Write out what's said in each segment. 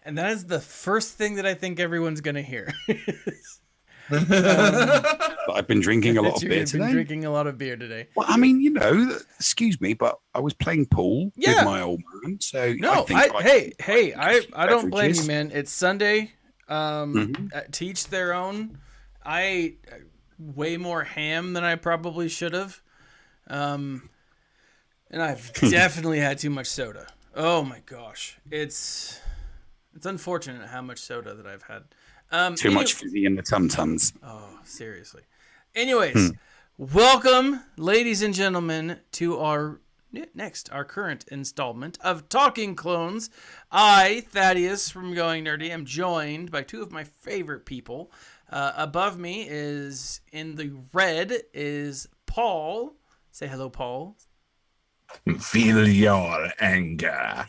And that is the first thing that I think everyone's going to hear. But I've been drinking a lot of beer You've been today. Drinking a lot of beer today. Well, I mean, excuse me, but I was playing pool with my old man, so no, I don't blame you, man. It's Sunday. To each their own. I ate way more ham than I probably should have, and I've definitely had too much soda. Oh my gosh, it's unfortunate how much soda that I've had. Too much fizzy in the tum-tums. Oh, seriously. Anyways, welcome, ladies and gentlemen, to our current installment of Talking Clones. I, Thaddeus from Going Nerdy, am joined by two of my favorite people. Above me is, in the red, is Paul. Say hello, Paul. Feel your anger.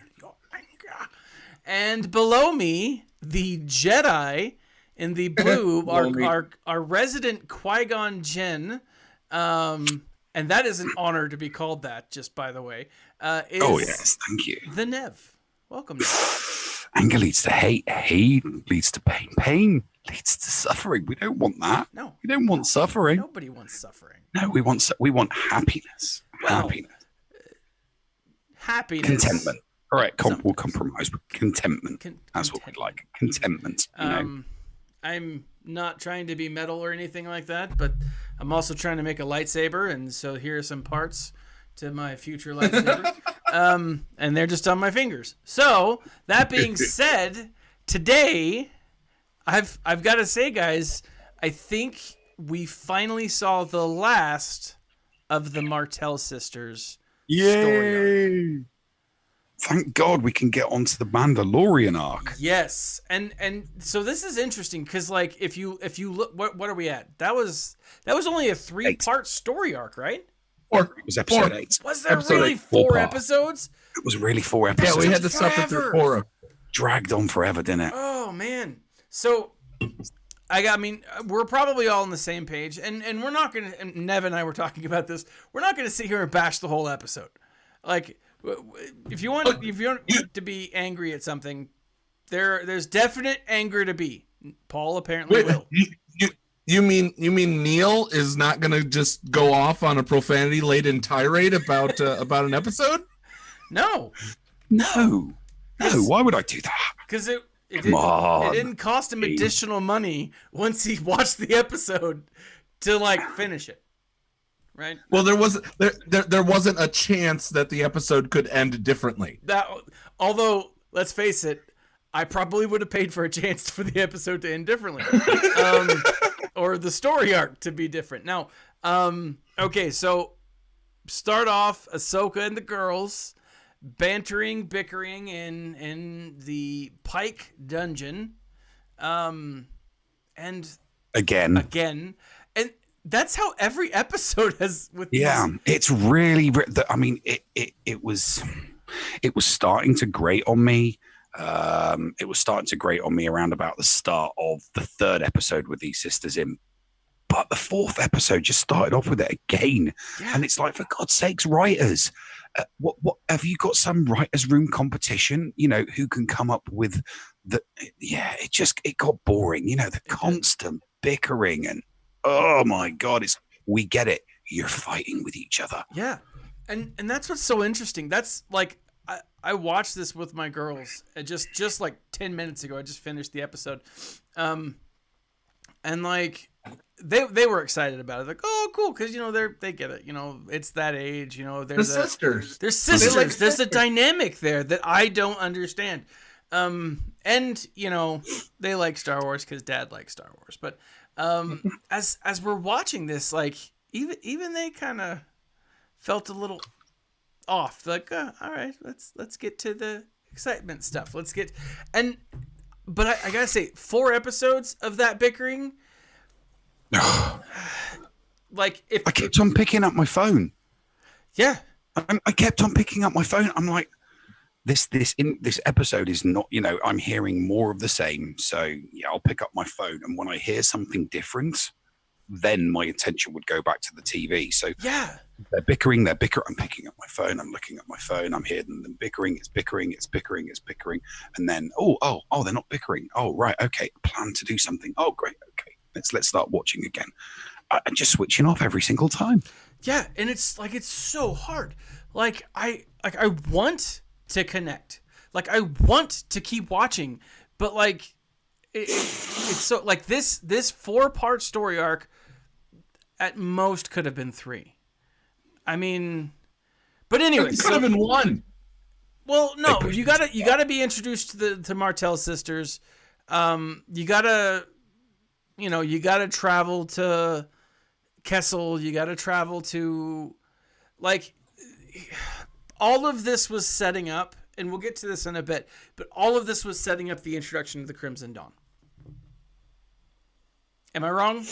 And below me, the Jedi in the blue, our resident Qui-Gon Jinn, and that is an honor to be called that, just by the way. Oh, yes, thank you. The Nev. Welcome, Nev. Anger leads to hate. Hate leads to pain. Pain leads to suffering. We don't want that. No. We don't want suffering. Nobody wants suffering. No, we want happiness. Well, happiness. Contentment. All right, we'll compromise with contentment. That's what we'd like. Contentment. I'm not trying to be metal or anything like that, but I'm also trying to make a lightsaber, and so here are some parts to my future lightsaber. And they're just on my fingers. So, that being said, today, I've got to say, guys, I think we finally saw the last of the Martez sisters. Yay! Thank God we can get onto the Mandalorian arc. Yes, and so this is interesting because, like, if you look, what are we at? That was only a 3-part story arc, right? It was episode 8. Was there really 4 episodes? It was really 4 episodes. Yeah, we had to suffer through 4. Dragged on forever, didn't it? Oh man! So, I mean, we're probably all on the same page, and we're not gonna. And Nev and I were talking about this. We're not gonna sit here and bash the whole episode. Like, if you want to be angry at something, there's definite anger to be. Paul apparently will. You mean Neil is not gonna just go off on a profanity-laden tirade about an episode? No. Why would I do that? Because it didn't cost him additional money once he watched the episode to like finish it. Right. Well, there wasn't a chance that the episode could end differently. Although, let's face it, I probably would have paid for a chance for the episode to end differently, or the story arc to be different. Now, okay, so start off Ahsoka and the girls bickering in the Pyke dungeon, and again. That's how every episode has with these. Yeah, it's really. I mean, it was starting to grate on me. It was starting to grate on me around about the start of the 3rd episode with these sisters in. But the 4th episode just started off with it again, and it's like, for God's sakes, writers, what have you got? Some writers' room competition? Who can come up with the? Yeah, it got boring. The constant bickering and. Oh my God! We get it. You're fighting with each other. Yeah, and that's what's so interesting. That's like I watched this with my girls just like 10 minutes ago. I just finished the episode, and like they were excited about it. Like, oh, cool, because they get it. It's that age. They're sisters. They're sisters. There's a dynamic there that I don't understand. And they like Star Wars because Dad likes Star Wars, but. As we're watching this, like even they kind of felt a little off. Like, all right, let's get to the excitement stuff. But I gotta say, 4 episodes of that bickering. Like, if I kept on picking up my phone. Yeah, I kept on picking up my phone. I'm like, this episode is not, I'm hearing more of the same. So yeah, I'll pick up my phone, and when I hear something different, then my attention would go back to the TV. So Yeah. they're bickering. I'm picking up my phone. I'm looking at my phone. I'm hearing them bickering. It's bickering. And then, they're not bickering. Oh, right. Okay. Plan to do something. Oh, great. Okay. Let's start watching again. And just switching off every single time. Yeah. And it's like, it's so hard. Like I want to connect. Like I want to keep watching, but like it's so like this 4-part story arc at most could have been 3. I mean, but anyway, it could have been 1. Well, no, you gotta be introduced to Martez sisters. You gotta travel to Kessel. You gotta travel to, like, all of this was setting up, and we'll get to this in a bit. But all of this was setting up the introduction of the Crimson Dawn. Am I wrong?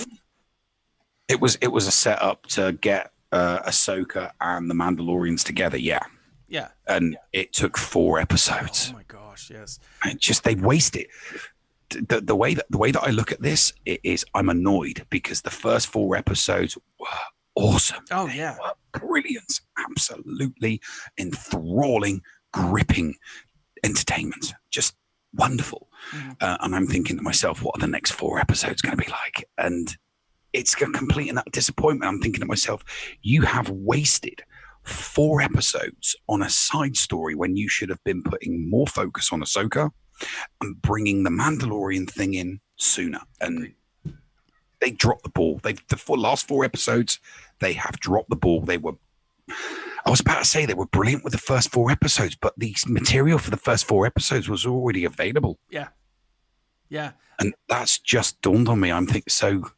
It was a setup to get Ahsoka and the Mandalorians together. Yeah. Yeah. And it took 4 episodes. Oh my gosh, yes. And they wasted. The way that I look at this is I'm annoyed because the first 4 episodes were awesome. Oh yeah. They were brilliant. Absolutely enthralling, gripping entertainment. Just wonderful. Mm-hmm. And I'm thinking to myself, what are the next 4 episodes going to be like? And it's a complete and utter disappointment. I'm thinking to myself, you have wasted 4 episodes on a side story when you should have been putting more focus on Ahsoka and bringing the Mandalorian thing in sooner. And they dropped the ball. The last 4 episodes, they have dropped the ball. I was about to say they were brilliant with the first 4 episodes, but the material for the first 4 episodes was already available. Yeah. Yeah. And that's just dawned on me. I'm thinking, so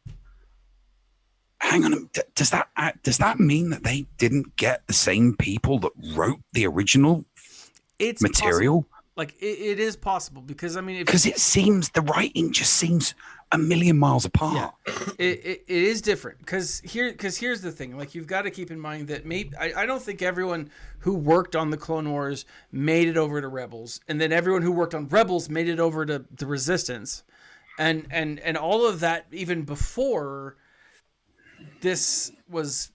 hang on, does that mean that they didn't get the same people that wrote the original material? Possible. Like it is possible because I mean, because it seems the writing just seems a million miles apart. Yeah, it is different because here's the thing. Like you've got to keep in mind that I don't think everyone who worked on the Clone Wars made it over to Rebels, and then everyone who worked on Rebels made it over to the Resistance, and all of that even before this was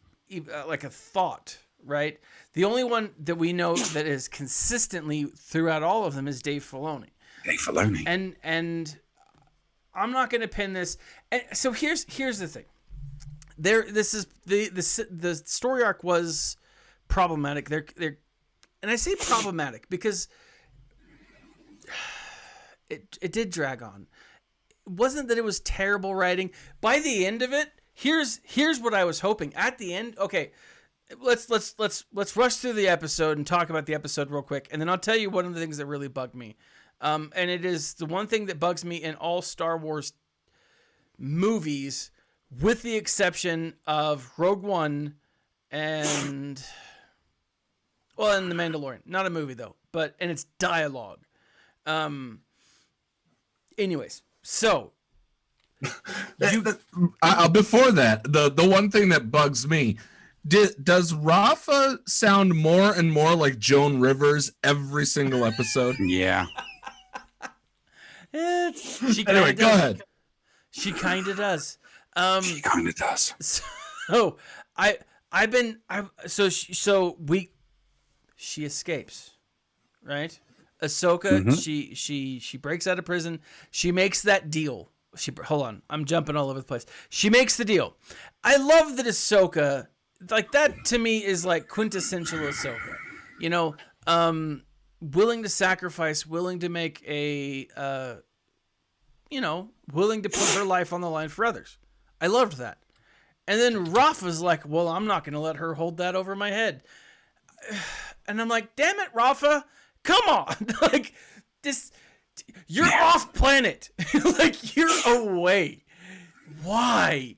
like a thought, right? The only one that we know that is consistently throughout all of them is Dave Filoni. And I'm not going to pin this. And so here's the thing. This is the story arc was problematic. They're and I say problematic because it did drag on. It wasn't that it was terrible writing. By the end of it, here's what I was hoping. At the end, okay, let's rush through the episode and talk about the episode real quick, and then I'll tell you one of the things that really bugged me. And it is the one thing that bugs me in all Star Wars movies, with the exception of Rogue One and The Mandalorian. Not a movie though, and it's dialogue. Anyways, so before that, the one thing that bugs me, does Rafa sound more and more like Joan Rivers every single episode? Yeah. Anyway, go ahead. She kind of does. She kind of does. So she escapes, right? Ahsoka, mm-hmm. she breaks out of prison. She makes that deal. Hold on, I'm jumping all over the place. She makes the deal. I love that Ahsoka, like that to me is like quintessential Ahsoka. You know, willing to sacrifice, willing to make willing to put her life on the line for others. I loved that. And then Rafa's like, well, I'm not going to let her hold that over my head. And I'm like, damn it, Rafa, come on. Like this, you're off planet. Like you're away. Why?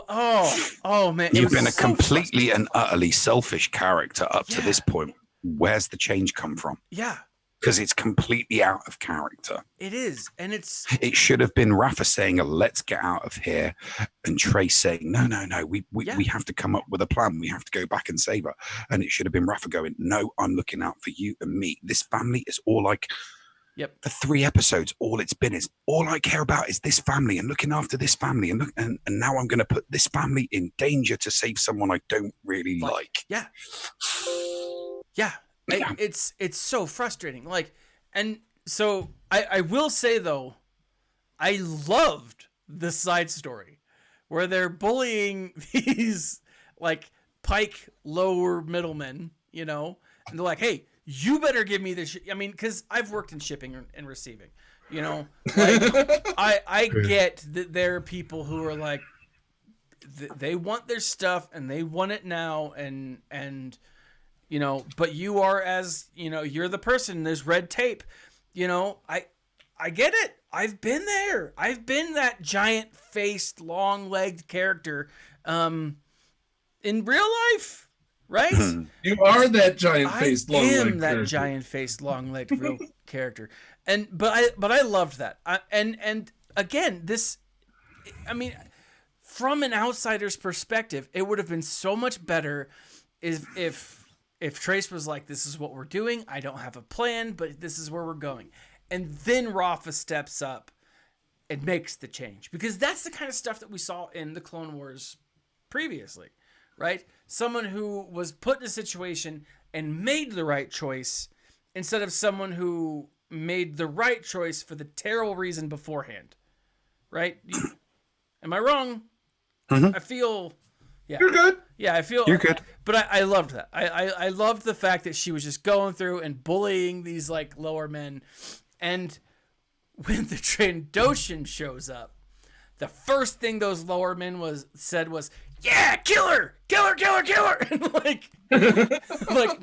Oh man. You've been a completely and utterly selfish character up to this point. Where's the change come from? Yeah. Because it's completely out of character. It is. And it should have been Rafa saying, let's get out of here. And Trace saying, no, we have to come up with a plan. We have to go back and save her. And it should have been Rafa going, no, I'm looking out for you and me. This family is all like, Yep. For 3 episodes, all it's been is all I care about is this family and looking after this family, and now I'm going to put this family in danger to save someone I don't really like. Yeah. It's so frustrating. Like, and so I will say though, I loved the side story where they're bullying these like Pyke lower middlemen, you know, and they're like, hey, you better give me this. I mean, because I've worked in shipping and receiving, you know, like I get that there are people who are like, they want their stuff and they want it now, and you know, but you are, as you know, you're the person. There's red tape, you know. I get it. I've been there. I've been that giant-faced, long-legged character, in real life. Right? You are that giant-faced, long-legged character. I am that giant-faced, long-legged real character, but I loved that. And again, this, I mean, from an outsider's perspective, it would have been so much better if Trace was like, "This is what we're doing. I don't have a plan, but this is where we're going," and then Rafa steps up and makes the change, because that's the kind of stuff that we saw in the Clone Wars previously. Right? Someone who was put in a situation and made the right choice, instead of someone who made the right choice for the terrible reason beforehand. Right? Am I wrong? Mm-hmm. I feel... Yeah. You're good. Yeah, I feel... You're good. But I loved that. I loved the fact that she was just going through and bullying these like lower men. And when the Trandoshan shows up, the first thing those lower men said was, "Yeah, kill her! Kill her, kill her, kill her!" And like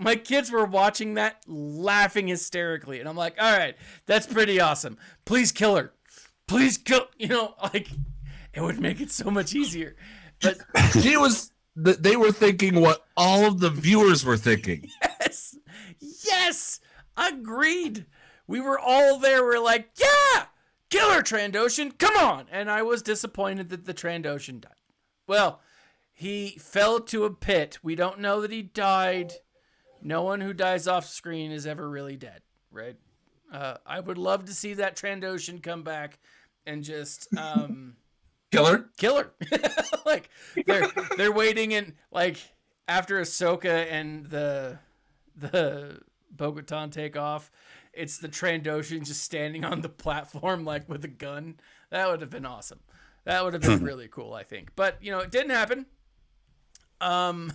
my kids were watching that, laughing hysterically. And I'm like, all right, that's pretty awesome. Please kill her. Please kill, you know, like, it would make it so much easier. But they were thinking what all of the viewers were thinking. Yes, agreed. We were all there. We're like, yeah, kill her, Trandoshan, come on. And I was disappointed that the Trandoshan died. Well, he fell to a pit. We don't know that he died. No one who dies off screen is ever really dead, right? I would love to see that Trandoshan come back and just kill her. Like they're waiting, and like after Ahsoka and the Bo-katan take off, it's the Trandoshan just standing on the platform like with a gun. That would have been awesome. That would have been really cool, I think. But you know, it didn't happen. But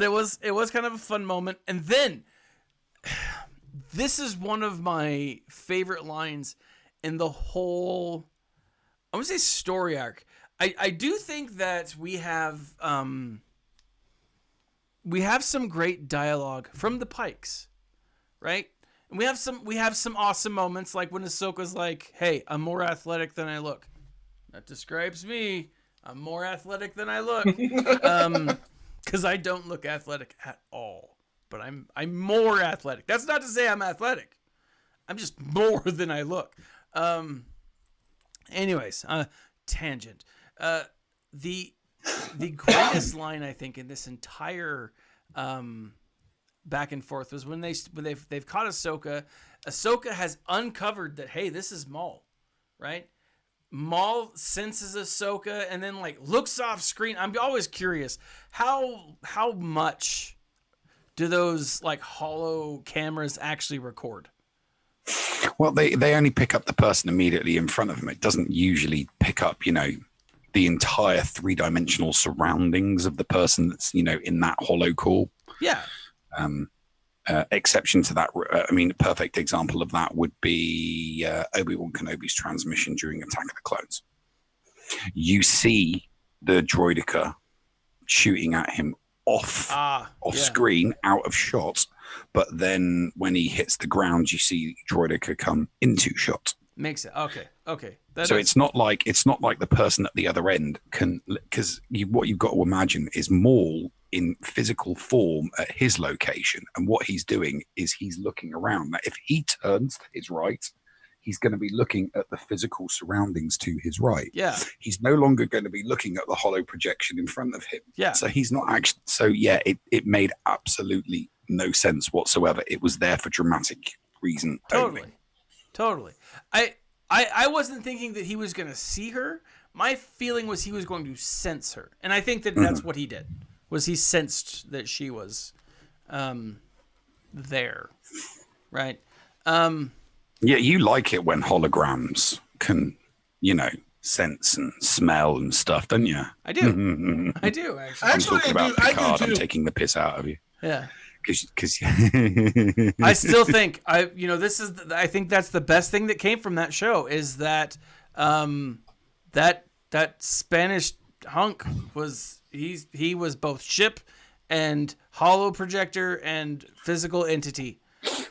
it was kind of a fun moment. And then this is one of my favorite lines in the whole, I would say, story arc. I do think that we have some great dialogue from the Pykes, right? And we have some awesome moments, like when Ahsoka's like, "Hey, I'm more athletic than I look." That describes me. I'm more athletic than I look. Because I don't look athletic at all. But I'm more athletic. That's not to say I'm athletic. I'm just more than I look. Anyways, tangent. The greatest line, I think, in this entire back and forth was when they've caught Ahsoka. Ahsoka has uncovered that, hey, this is Maul, right? Maul senses Ahsoka and then like looks off screen. I'm always curious how much do those like hollow cameras actually record? Well, they only pick up the person immediately in front of them. It doesn't usually pick up, you know, the entire 3-dimensional surroundings of the person that's, you know, in that hollow core. Yeah. Exception to that, I mean, a perfect example of that would be Obi-Wan Kenobi's transmission during Attack of the Clones. You see the droideka shooting at him off screen, out of shot, but then when he hits the ground, you see droideka come into shot. Makes it okay. It's not like the person at the other end can, because what you've got to imagine is Maul in physical form at his location, and what he's doing is he's looking around. That if he turns to his right, he's going to be looking at the physical surroundings to his right. Yeah, he's no longer going to be looking at the hollow projection in front of him. Yeah, so he's not actually. So yeah, it made absolutely no sense whatsoever. It was there for dramatic reason. Totally. I wasn't thinking that he was going to see her. My feeling was he was going to sense her, and I think that that's what he did. Was he sensed that she was there, right? Yeah, you like it when holograms can, sense and smell and stuff, don't you? I do. I do, actually. I'm talking about Picard. I'm taking the piss out of you. Yeah. Because I still think I think that's the best thing that came from that show is that that Spanish hunk was he was both ship and holo projector and physical entity.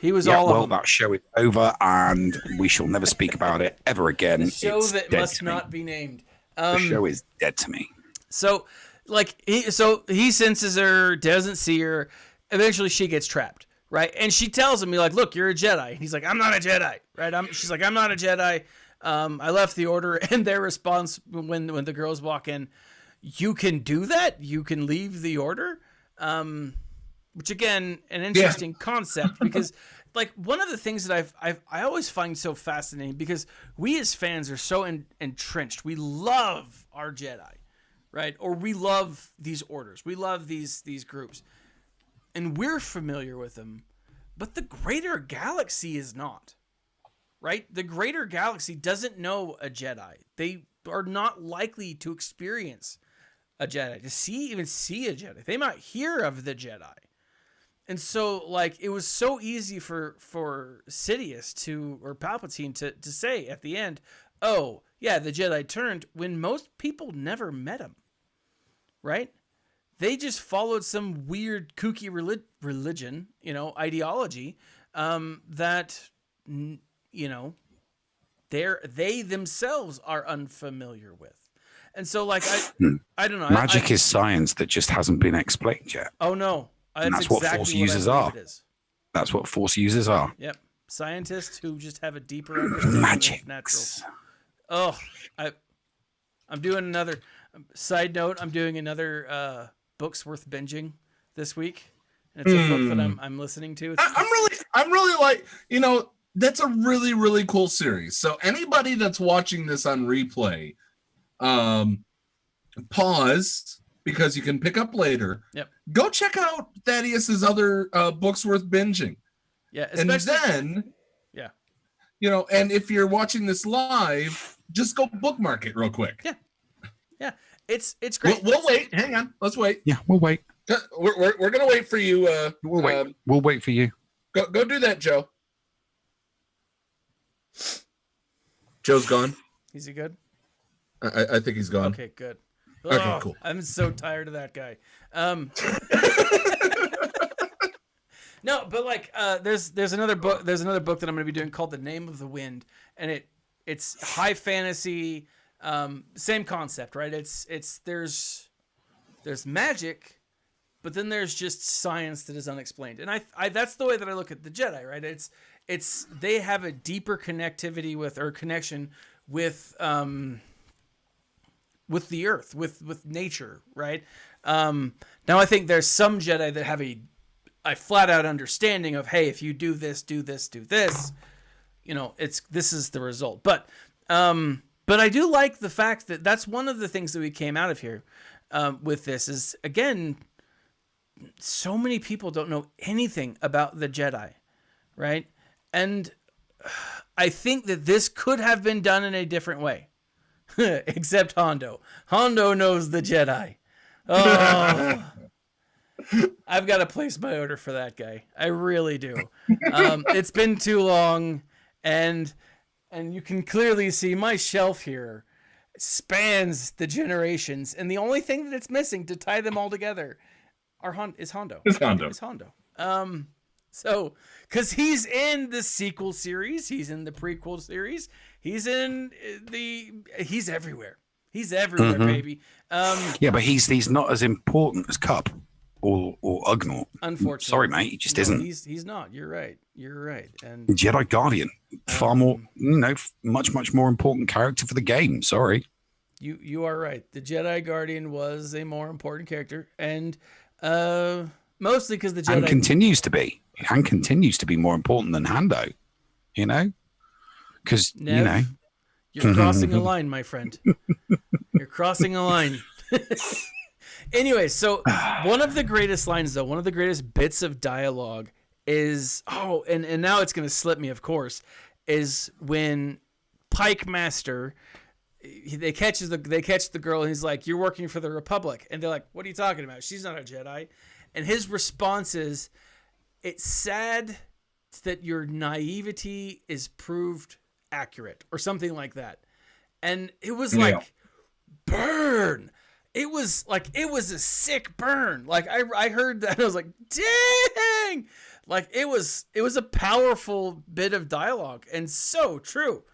He was all of them. That show is over, and we shall never speak about it ever again. The show that must not be named. The show is dead to me. So, he senses her, doesn't see her. Eventually, she gets trapped, right? And she tells him, "Like, look, you're a Jedi." And he's like, "I'm not a Jedi," right? She's like, "I'm not a Jedi. I left the Order." And their response when the girls walk in, "You can do that? You can leave the Order?" Which again, an interesting concept because, like, one of the things that I always find so fascinating because we as fans are so entrenched. We love our Jedi, right? Or we love these orders. We love these groups, and we're familiar with them. But the greater galaxy is not, right? The greater galaxy doesn't know a Jedi. They are not likely to experience a Jedi, to even see a Jedi. They might hear of the Jedi. And so, like, it was so easy for Sidious or Palpatine to say at the end, "Oh, yeah, the Jedi turned," when most people never met him, right? They just followed some weird, kooky religion, ideology, that, they themselves are unfamiliar with. And so, like, I don't know. Magic is science that just hasn't been explained yet. Oh, no. That's exactly what Force users are. That's what Force users are. Yep. Scientists who just have a deeper understanding of natural. Oh, I'm doing another side note. I'm doing another books worth binging this week. And it's a book that I'm listening to. I'm really like, that's a really, really cool series. So anybody that's watching this on replay, pause because you can pick up later. Yep. Go check out Thaddeus's other books worth binging. Yeah. And then, and if you're watching this live, just go bookmark it real quick. Yeah. Yeah. It's great. We'll wait. Hang on. Let's wait. Yeah, we'll wait. We're gonna wait for you. We'll wait. We'll wait for you. Go do that, Joe. Joe's gone. Is he good? I think he's gone. Okay, good. Okay, cool. I'm so tired of that guy. No, but like, there's another book. There's another book that I'm going to be doing called The Name of the Wind, and it's high fantasy. Same concept, right? There's magic, but then there's just science that is unexplained, and I that's the way that I look at the Jedi, right? It's they have a deeper connectivity connection with the earth, with nature, right? Now I think there's some Jedi that have a flat out understanding of, hey, if you do this, this is the result. But I do like the fact that that's one of the things that we came out of here with this is, again, so many people don't know anything about the Jedi, right? And I think that this could have been done in a different way. Except Hondo. Hondo knows the Jedi. Oh, I've got to place my order for that guy. I really do. It's been too long, and you can clearly see my shelf here spans the generations, and the only thing that it's missing to tie them all together is Hondo. It's Hondo. It's Hondo. So, because he's in the sequel series, he's in the prequel series, he's everywhere. He's everywhere, baby. Yeah, but he's not as important as Cup or Ugnaught. Unfortunately, sorry, mate, he just isn't. He's not. You're right. And Jedi Guardian, far more, much more important character for the game. Sorry. You are right. The Jedi Guardian was a more important character, and mostly because the Jedi and continues to be. Han continues to be more important than Hando, you know? Because, you know. You're crossing a line, my friend. You're crossing a line. Anyway, so one of the greatest lines, though, one of the greatest bits of dialogue is, and now it's going to slip me, of course, is when Pyke Master, they catch the girl, and he's like, "You're working for the Republic," and they're like, "What are you talking about? She's not a Jedi." And his response is, "It's sad that your naivety is proved accurate," or something like that. And it was like, burn. It was a sick burn. Like I heard that, and I was like, dang. Like it was a powerful bit of dialogue, and so true.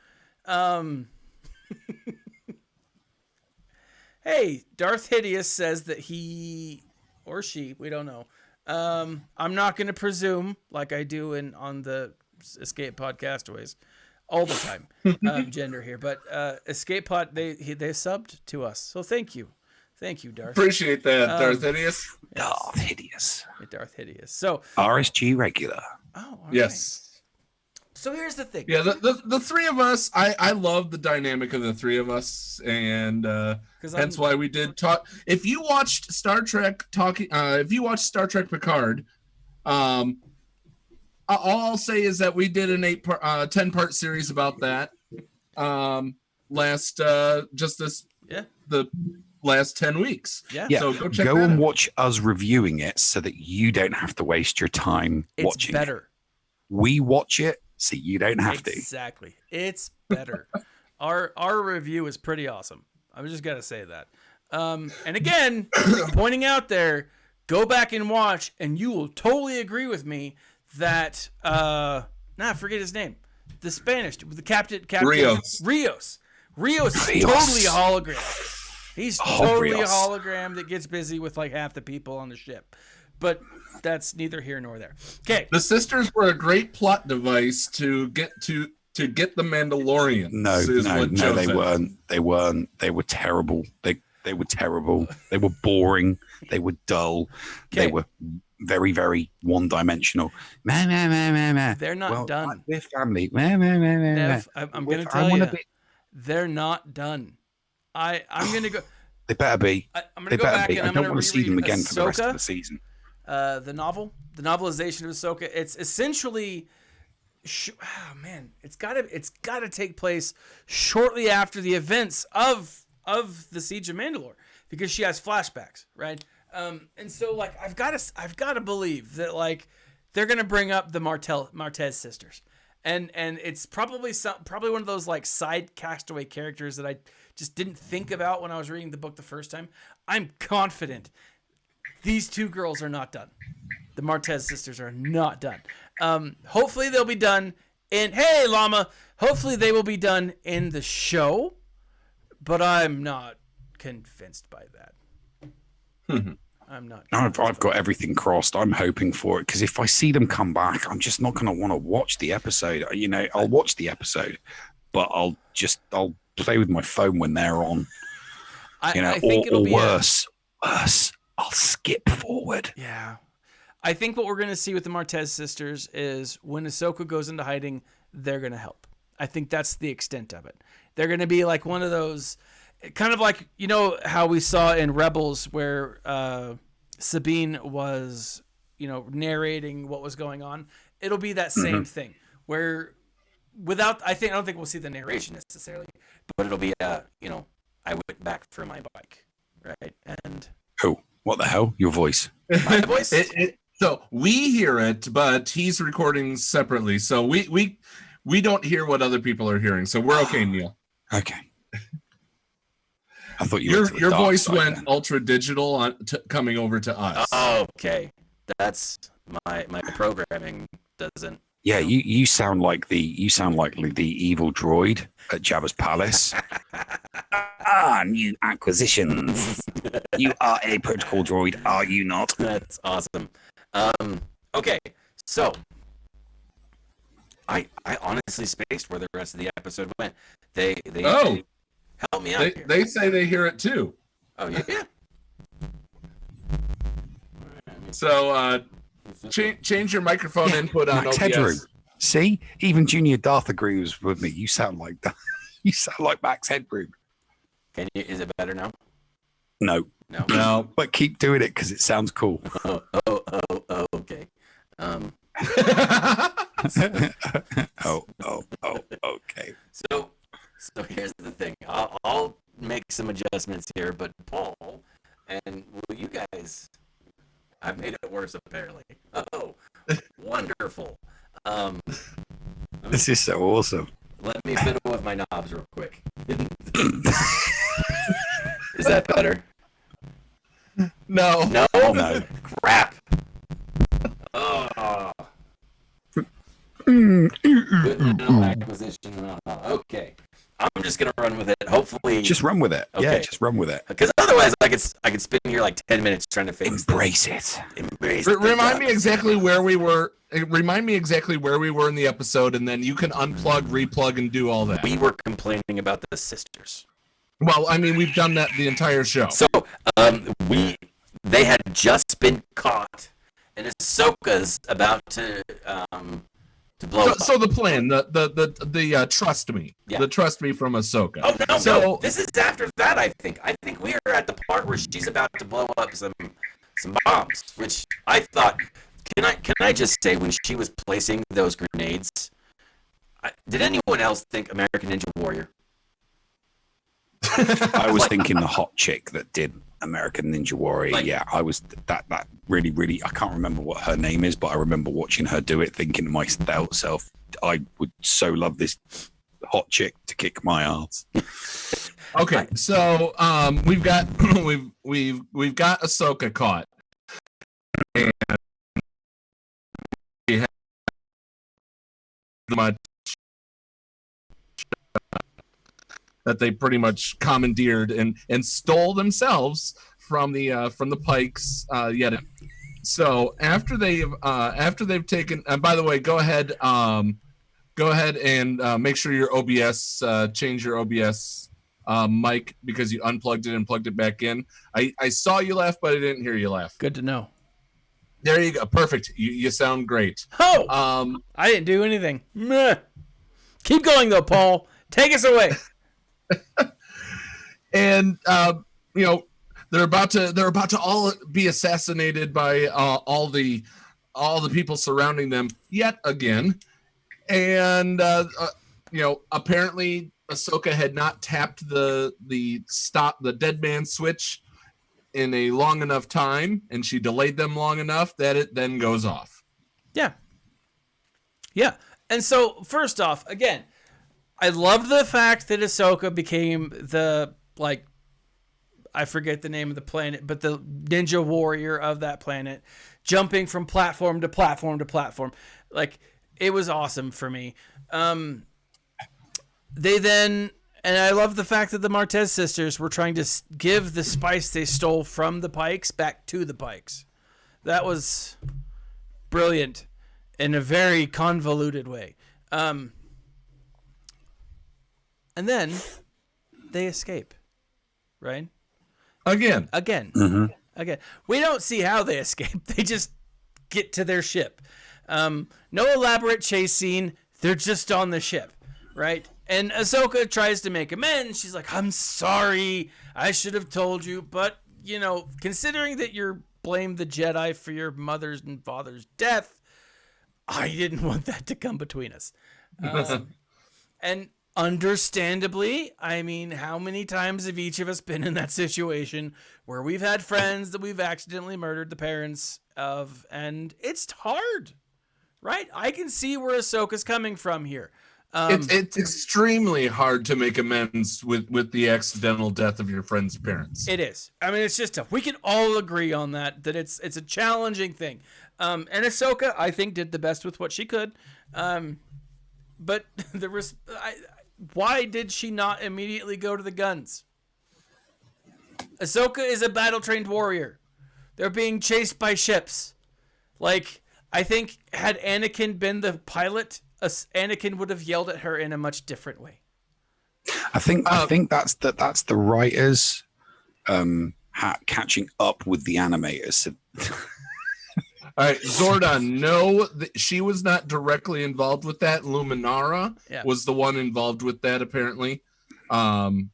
Hey, Darth Hideous says that he or she, we don't know. I'm not going to presume like I do on the Escape Pod Castaways all the time, gender here, but Escape Pod, they subbed to us, so thank you, Darth. Appreciate that, Darth Hideous. Yes. Darth Hideous. Darth Hideous. So RSG regular. all yes. right. So here's the thing. Yeah, the three of us, I love the dynamic of the three of us, and hence why we did talk. If you watched Star Trek Picard, all I'll say is that we did an 10-part series about that the last 10 weeks. Yeah. So go and watch us reviewing it so that you don't have to waste your time watching better. it. We watch it so you don't have to. Exactly. It's better. Our review is pretty awesome. I'm just gonna say that. And again, pointing out there, go back and watch, and you will totally agree with me that forget his name. The Spanish, the Captain Rios. Rios is totally a hologram. He's totally a hologram that gets busy with like half the people on the ship. But that's neither here nor there. Okay. The sisters were a great plot device to get the Mandalorian. No, they weren't. They weren't. They were terrible. They were terrible. They were boring. They were dull. Okay. They were very, very one-dimensional. They're not done. We're family. Nev, I'm going to tell you, they're not done. I'm going to go. They better be. I'm going to go back and I'm going to want to see them again Ahsoka, for the rest of the season. The novelization of Ahsoka. It's essentially, it's got to take place shortly after the events of the Siege of Mandalore, because she has flashbacks, right? And so like I've got to believe that like they're gonna bring up the Martez sisters, and it's probably one of those like side castaway characters that I just didn't think about when I was reading the book the first time. I'm confident these two girls are not done. The Martez sisters are not done. Hopefully they'll be done hey Llama, hopefully they will be done in the show, but I'm not convinced by that. I'm not. I've got everything crossed. I'm hoping for it, because if I see them come back, I'm just not going to want to watch the episode. You know, I'll watch the episode, but I'll play with my phone when they're on. I think it'll be worse. I'll skip forward. Yeah. I think what we're going to see with the Martez sisters is when Ahsoka goes into hiding, they're going to help. I think that's the extent of it. They're going to be like one of those, kind of like, you know, how we saw in Rebels where Sabine was, you know, narrating what was going on. It'll be that same thing where I don't think we'll see the narration necessarily, but it'll be, you know, I went back for my bike, right? And who? What the hell? Your voice. My voice? So we hear it, but he's recording separately. So we don't hear what other people are hearing. So we're okay, Neil. Okay. I thought your voice went ultra digital coming over to us. Oh, okay. That's my programming doesn't. Yeah, you sound like the evil droid at Jabba's palace. New acquisitions. You are a protocol droid, are you not? That's awesome. Okay, so I honestly spaced where the rest of the episode went. They help me out. They say they hear it too. Oh yeah. So Change your microphone input on Max OBS. Headroom. See, even Junior Darth agrees with me. You sound like that. You sound like Max Headroom. Is it better now? No. No. But keep doing it because it sounds cool. Okay. Okay. So here's the thing. I'll make some adjustments here, but Paul and you guys, I've made it worse apparently. Oh, wonderful. This is so awesome. Let me fiddle with my knobs real quick. Is that better? No. No. Crap. Oh. Good mental acquisition. Okay. I'm just gonna run with it. Hopefully, just run with it. Okay. Yeah, just run with it. Because otherwise, I could spend here like 10 minutes trying to fix Embrace this. it. Embrace. Remind me exactly where we were. Remind me exactly where we were in the episode, and then you can unplug, replug, and do all that. We were complaining about the sisters. Well, I mean, we've done that the entire show. So, they had just been caught, and Ahsoka's about to blow up. So the plan, the trust me, the trust me from Ahsoka. Oh no! This is after that. I think we are at the part where she's about to blow up some bombs, which I thought. Can I just say, when she was placing those grenades, did anyone else think American Ninja Warrior? I was thinking the hot chick that did American Ninja Warrior. Yeah, I was that really. I can't remember what her name is, but I remember watching her do it, thinking to myself, I would so love this hot chick to kick my ass. Okay, so we've got we've got Ahsoka caught, and we have much that they pretty much commandeered and stole themselves from the Pykes. Yet, so after they've taken. And by the way, go ahead and make sure your OBS change your OBS mic, because you unplugged it and plugged it back in. I saw you laugh, but I didn't hear you laugh. Good to know. There you go. Perfect. You sound great. Oh, I didn't do anything. Meh. Keep going though, Paul. Take us away. And they're about to all be assassinated by all the people surrounding them yet again. And apparently Ahsoka had not tapped the dead man switch in a long enough time, and she delayed them long enough that it then goes off. Yeah. And so, first off, again, I love the fact that Ahsoka became the, I forget the name of the planet, but the ninja warrior of that planet, jumping from platform to platform to platform. It was awesome for me. They then, and I love the fact that the Martez sisters were trying to give the spice they stole from the Pykes back to the Pykes. That was brilliant in a very convoluted way. And then they escape, right? Again. Mm-hmm. Again. We don't see how they escape. They just get to their ship. No elaborate chase scene. They're just on the ship, right? And Ahsoka tries to make amends. She's like, I'm sorry. I should have told you. But, considering that you're blamed the Jedi for your mother's and father's death, I didn't want that to come between us. And understandably, I mean, how many times have each of us been in that situation where we've had friends that we've accidentally murdered the parents of, and it's hard, right? I can see where Ahsoka's coming from here. It's extremely hard to make amends with the accidental death of your friend's parents. It is. I mean, it's just tough. We can all agree on that it's a challenging thing. And Ahsoka, I think, did the best with what she could. But why did she not immediately go to the guns? Ahsoka is a battle-trained warrior. They're being chased by ships. I think had Anakin been the pilot, Anakin would have yelled at her in a much different way. I think that's the writers catching up with the animators. All right, Zordon. No, she was not directly involved with that. Luminara was the one involved with that, apparently. That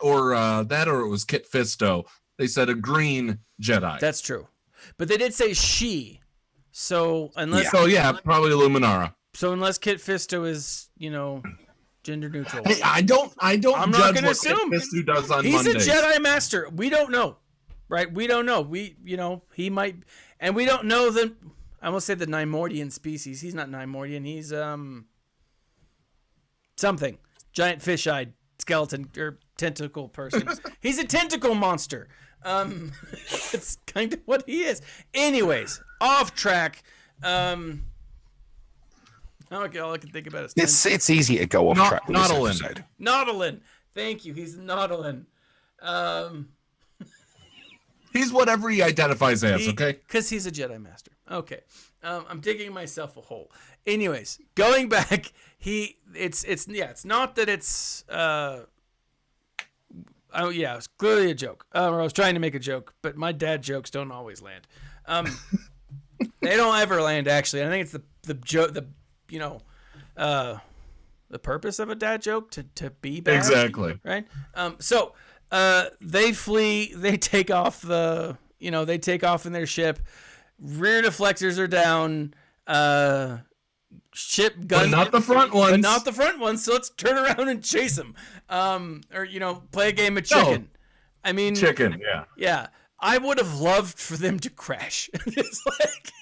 or it was Kit Fisto. They said a green Jedi. That's true, but they did say she. So unless probably Luminara. So unless Kit Fisto is gender neutral. Hey, I don't. I'm not judge gonna what assume. Kit Fisto does on He's Mondays. a Jedi Master. We don't know, right? We don't know. He might, and we don't know the. I almost say the Nymordian species. He's not Nymordian. He's something giant fish-eyed skeleton or tentacle person. He's a tentacle monster. It's kind of what he is. Anyways, off track. All I can think about is it's easy to go off track with this episode. Nautilin. Thank you. He's Nautilin. He's whatever he identifies as. Okay, because he's a Jedi Master. Okay. I'm digging myself a hole. Anyways, going back, it's not that it's it's clearly a joke. I was trying to make a joke, but my dad jokes don't always land. They don't ever land, actually. I think it's the joke, the purpose of a dad joke to be bad. Exactly. Right. So they flee. They take off they take off in their ship. Rear deflectors are down. Ship gun, but not the front ones. But not the front ones. So let's turn around and chase them. Or play a game of chicken. I mean, chicken. Yeah. Yeah. I would have loved for them to crash. It's like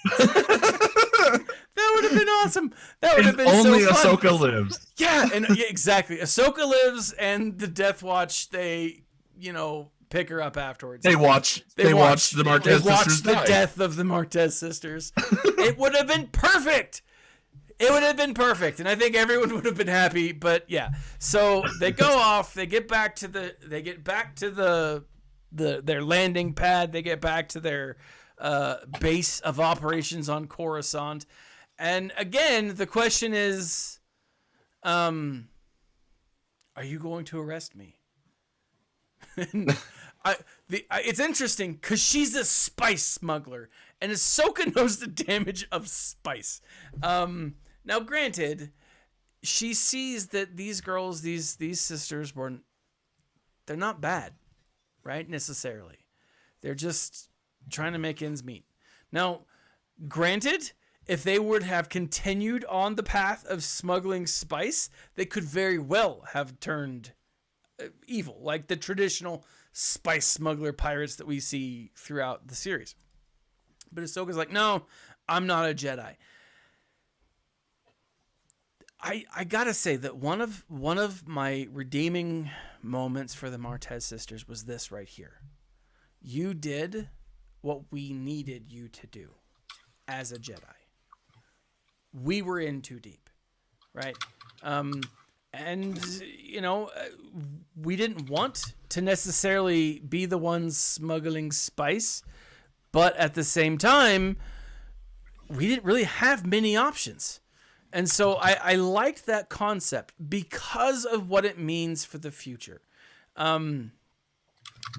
that would have been awesome. That would have been only so fun. Ahsoka lives. Yeah, exactly. Ahsoka lives, and the Death Watch. They, pick her up afterwards. They watch the Martez sisters watch the die. death of the Martez sisters. It would have been perfect. It would have been perfect, and I think everyone would have been happy. But yeah, so they go off. They get back to their landing pad. They get back to their base of operations on Coruscant. And again, the question is, are you going to arrest me? It's interesting because she's a spice smuggler, and Ahsoka knows the damage of spice. Now, granted, she sees that these girls, these sisters, they're not bad, right? Necessarily, they're just trying to make ends meet. Now, granted, if they would have continued on the path of smuggling spice, they could very well have turned evil, like the traditional spice smuggler pirates that we see throughout the series. But Ahsoka's like, no, I'm not a Jedi. I gotta say that one of my redeeming moments for the Martez sisters was this right here. You did what we needed you to do as a Jedi. We were in too deep, right? And, we didn't want to necessarily be the ones smuggling spice, but at the same time, we didn't really have many options. And so I liked that concept because of what it means for the future.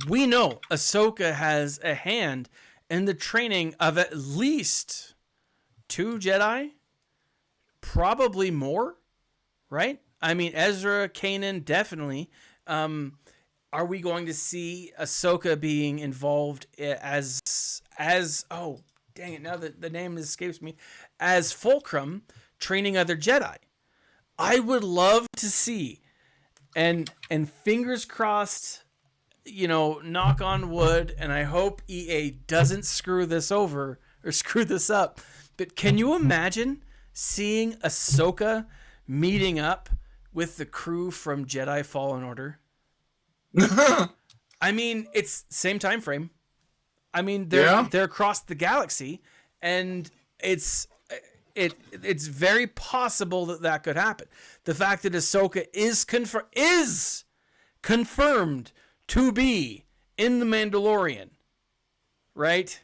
We know Ahsoka has a hand in the training of at least 2 Jedi, probably more, right? I mean, Ezra, Kanan, definitely. Are we going to see Ahsoka being involved as oh, dang it, now that the name escapes me, as Fulcrum training other Jedi? I would love to see, and fingers crossed, knock on wood, and I hope EA doesn't screw this over or screw this up. But can you imagine seeing Ahsoka meeting up with the crew from Jedi Fallen Order? I mean, it's same time frame. I mean, they're across the galaxy, and it's very possible that could happen. The fact that Ahsoka is confirmed to be in the Mandalorian, right?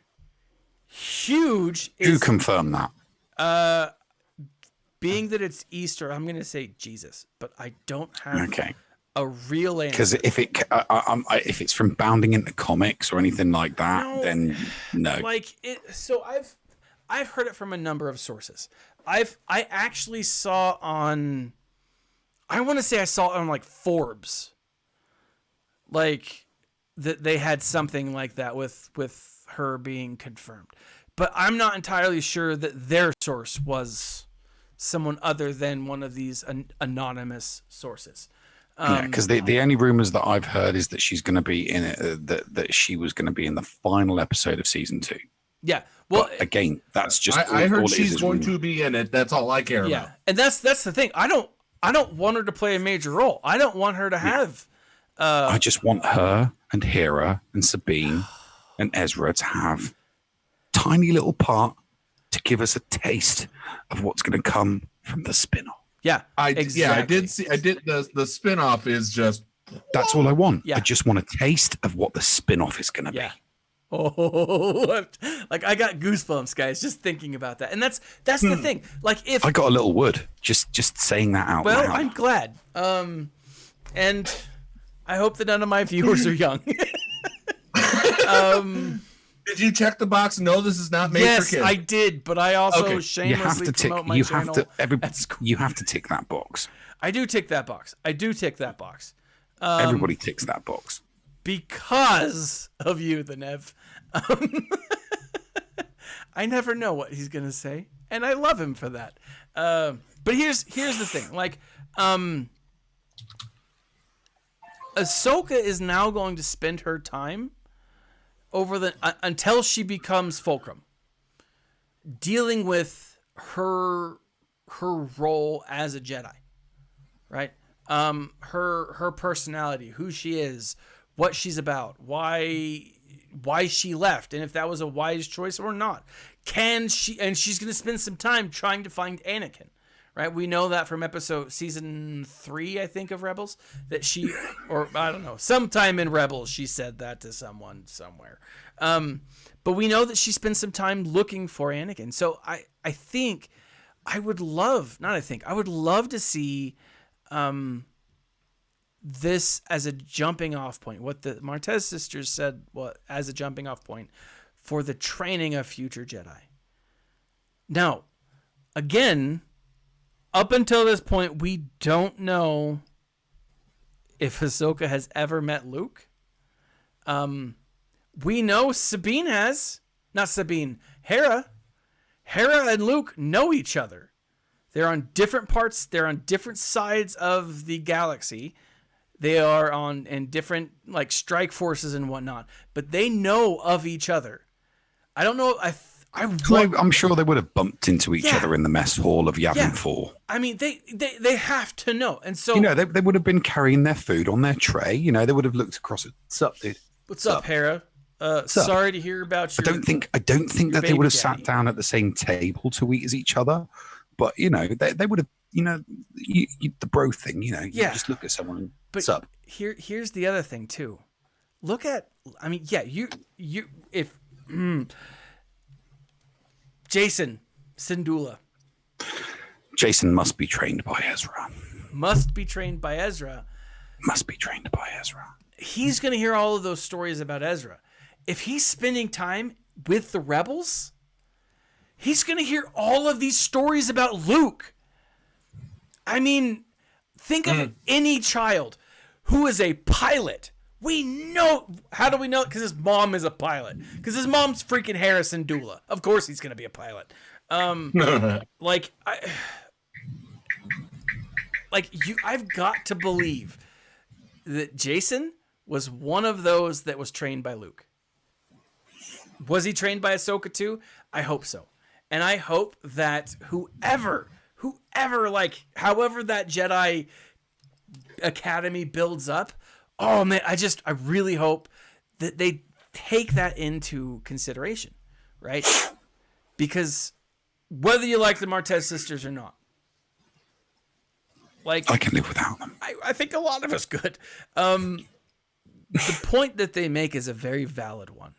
Huge. Who confirmed that? Being that it's Easter, I'm going to say Jesus, but I don't have. Okay. a real answer. Because if it's from bounding into comics or anything like that, then no. Like so I've heard it from a number of sources. I actually saw on, I want to say I saw it on like Forbes, like that they had something like that with her being confirmed, but I'm not entirely sure that their source was someone other than one of these anonymous sources. Yeah, because the only rumors that I've heard is that she's going to be in it, that she was going to be in the final episode of season 2. Yeah. Well, but again, that's just I heard she's going to be in it. That's all I care about. And that's the thing. I don't want her to play a major role. I don't want her to have. I just want her and Hera and Sabine and Ezra to have tiny little part to give us a taste of what's going to come from the spin-off. Yeah, exactly. I did see. I did the spin-off is just. That's all I want. Yeah. I just want a taste of what the spin-off is going to be. Oh, like I got goosebumps, guys, just thinking about that. And that's the thing. Like if I got a little wood just saying that out loud. Well, I'm glad. And I hope that none of my viewers are young. Did you check the box? No, this is not made for kids. Yes, I did, but I also shamelessly promote my channel at school. You have to tick that box. I do tick that box. Everybody ticks that box. Because of you, the Nev. I never know what he's gonna say, and I love him for that. But here's the thing: like, Ahsoka is now going to spend her time over until she becomes Fulcrum, dealing with her role as a Jedi, right? Her personality, who she is, what she's about, why she left, and if that was a wise choice or not. And she's going to spend some time trying to find Anakin, right? We know that from season 3, I think, of Rebels, that she, or I don't know, sometime in Rebels, she said that to someone somewhere. But we know that she spends some time looking for Anakin. So I think I would love to see this as a jumping off point. What the Martez sisters said as a jumping off point for the training of future Jedi. Now, again, up until this point, we don't know if Ahsoka has ever met Luke. We know Sabine has. Not Sabine. Hera. Hera and Luke know each other. They're on different parts. They're on different sides of the galaxy. They are in different like strike forces and whatnot. But they know of each other. I don't know. I'm sure they would have bumped into each other in the mess hall of Yavin 4. I mean, they have to know. And so... they would have been carrying their food on their tray. They would have looked across it. What's up, dude? What's up, Hera? Sorry to hear about your... I don't think that they would have sat down at the same table to eat as each other. But, they would have, the bro thing, you just look at someone and, what's up? Here's the other thing, too. Look at... I mean, if... Jason Syndulla. Jason must be trained by Ezra. He's going to hear all of those stories about Ezra. If he's spending time with the rebels, he's going to hear all of these stories about Luke. I mean, think of any child who is a pilot. We know. How do we know? Because his mom is a pilot. Because his mom's freaking Harrison Dula. Of course he's going to be a pilot. I've got to believe that Jason was one of those that was trained by Luke. Was he trained by Ahsoka too? I hope so. And I hope that however, however that Jedi Academy builds up, oh man, I really hope that they take that into consideration, right? Because whether you like the Martez sisters or not, I can live without them. I think a lot of us could. The point that they make is a very valid one.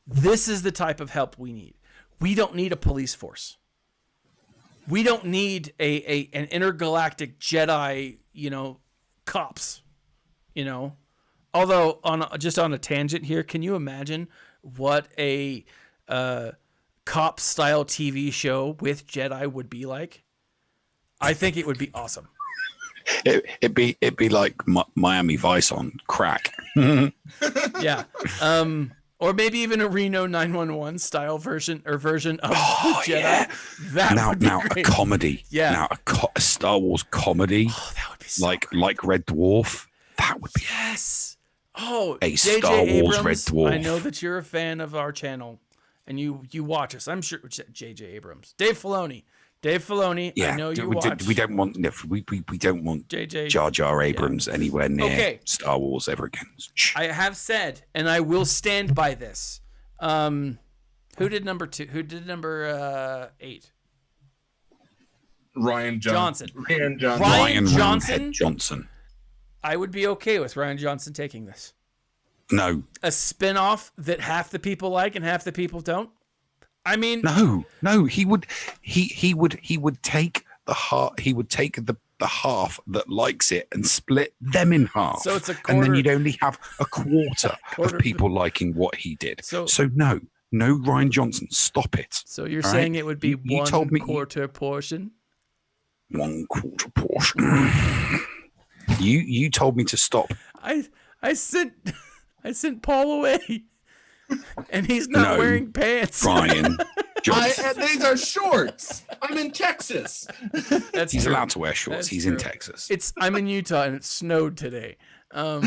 This is the type of help we need. We don't need a police force. We don't need an intergalactic Jedi, cops. you know. Although just on a tangent here, can you imagine what a cop style TV show with Jedi would be like? I think it would be awesome. It'd be like Miami Vice on crack. Yeah. Or maybe even a Reno 911 style version of Jedi. Yeah. That would be A great. comedy. Yeah. Now a Star Wars comedy. Oh, that would be so like Red Dwarf. That would be yes. Oh, a J.J. Star Wars Abrams, Red Dwarf. I know that you're a fan of our channel, and you watch us. I'm sure J.J. Abrams, Dave Filoni. Yeah, I know you watch. we don't want JJ Jar Jar Abrams anywhere near Star Wars ever again. Shh. I have said, and I will stand by this. Who did number 2? Who did number 8? Ryan Johnson. Ryan Roundhead Johnson. I would be okay with Ryan Johnson taking this. No. A spin-off that half the people like and half the people don't? I mean, no, he would take the heart. He would take the half that likes it and split them in half. So it's a quarter, and then you'd only have a quarter of people liking what he did. So no, Ryan Johnson, stop it. So you're saying it would be you told me quarter portion? 1/4 portion. You told me to stop. I sent Paul away. And he's not wearing pants. Ryan Johnson. These are shorts. I'm in Texas. He's allowed to wear shorts. He's in Texas. I'm in Utah and it snowed today. Yeah,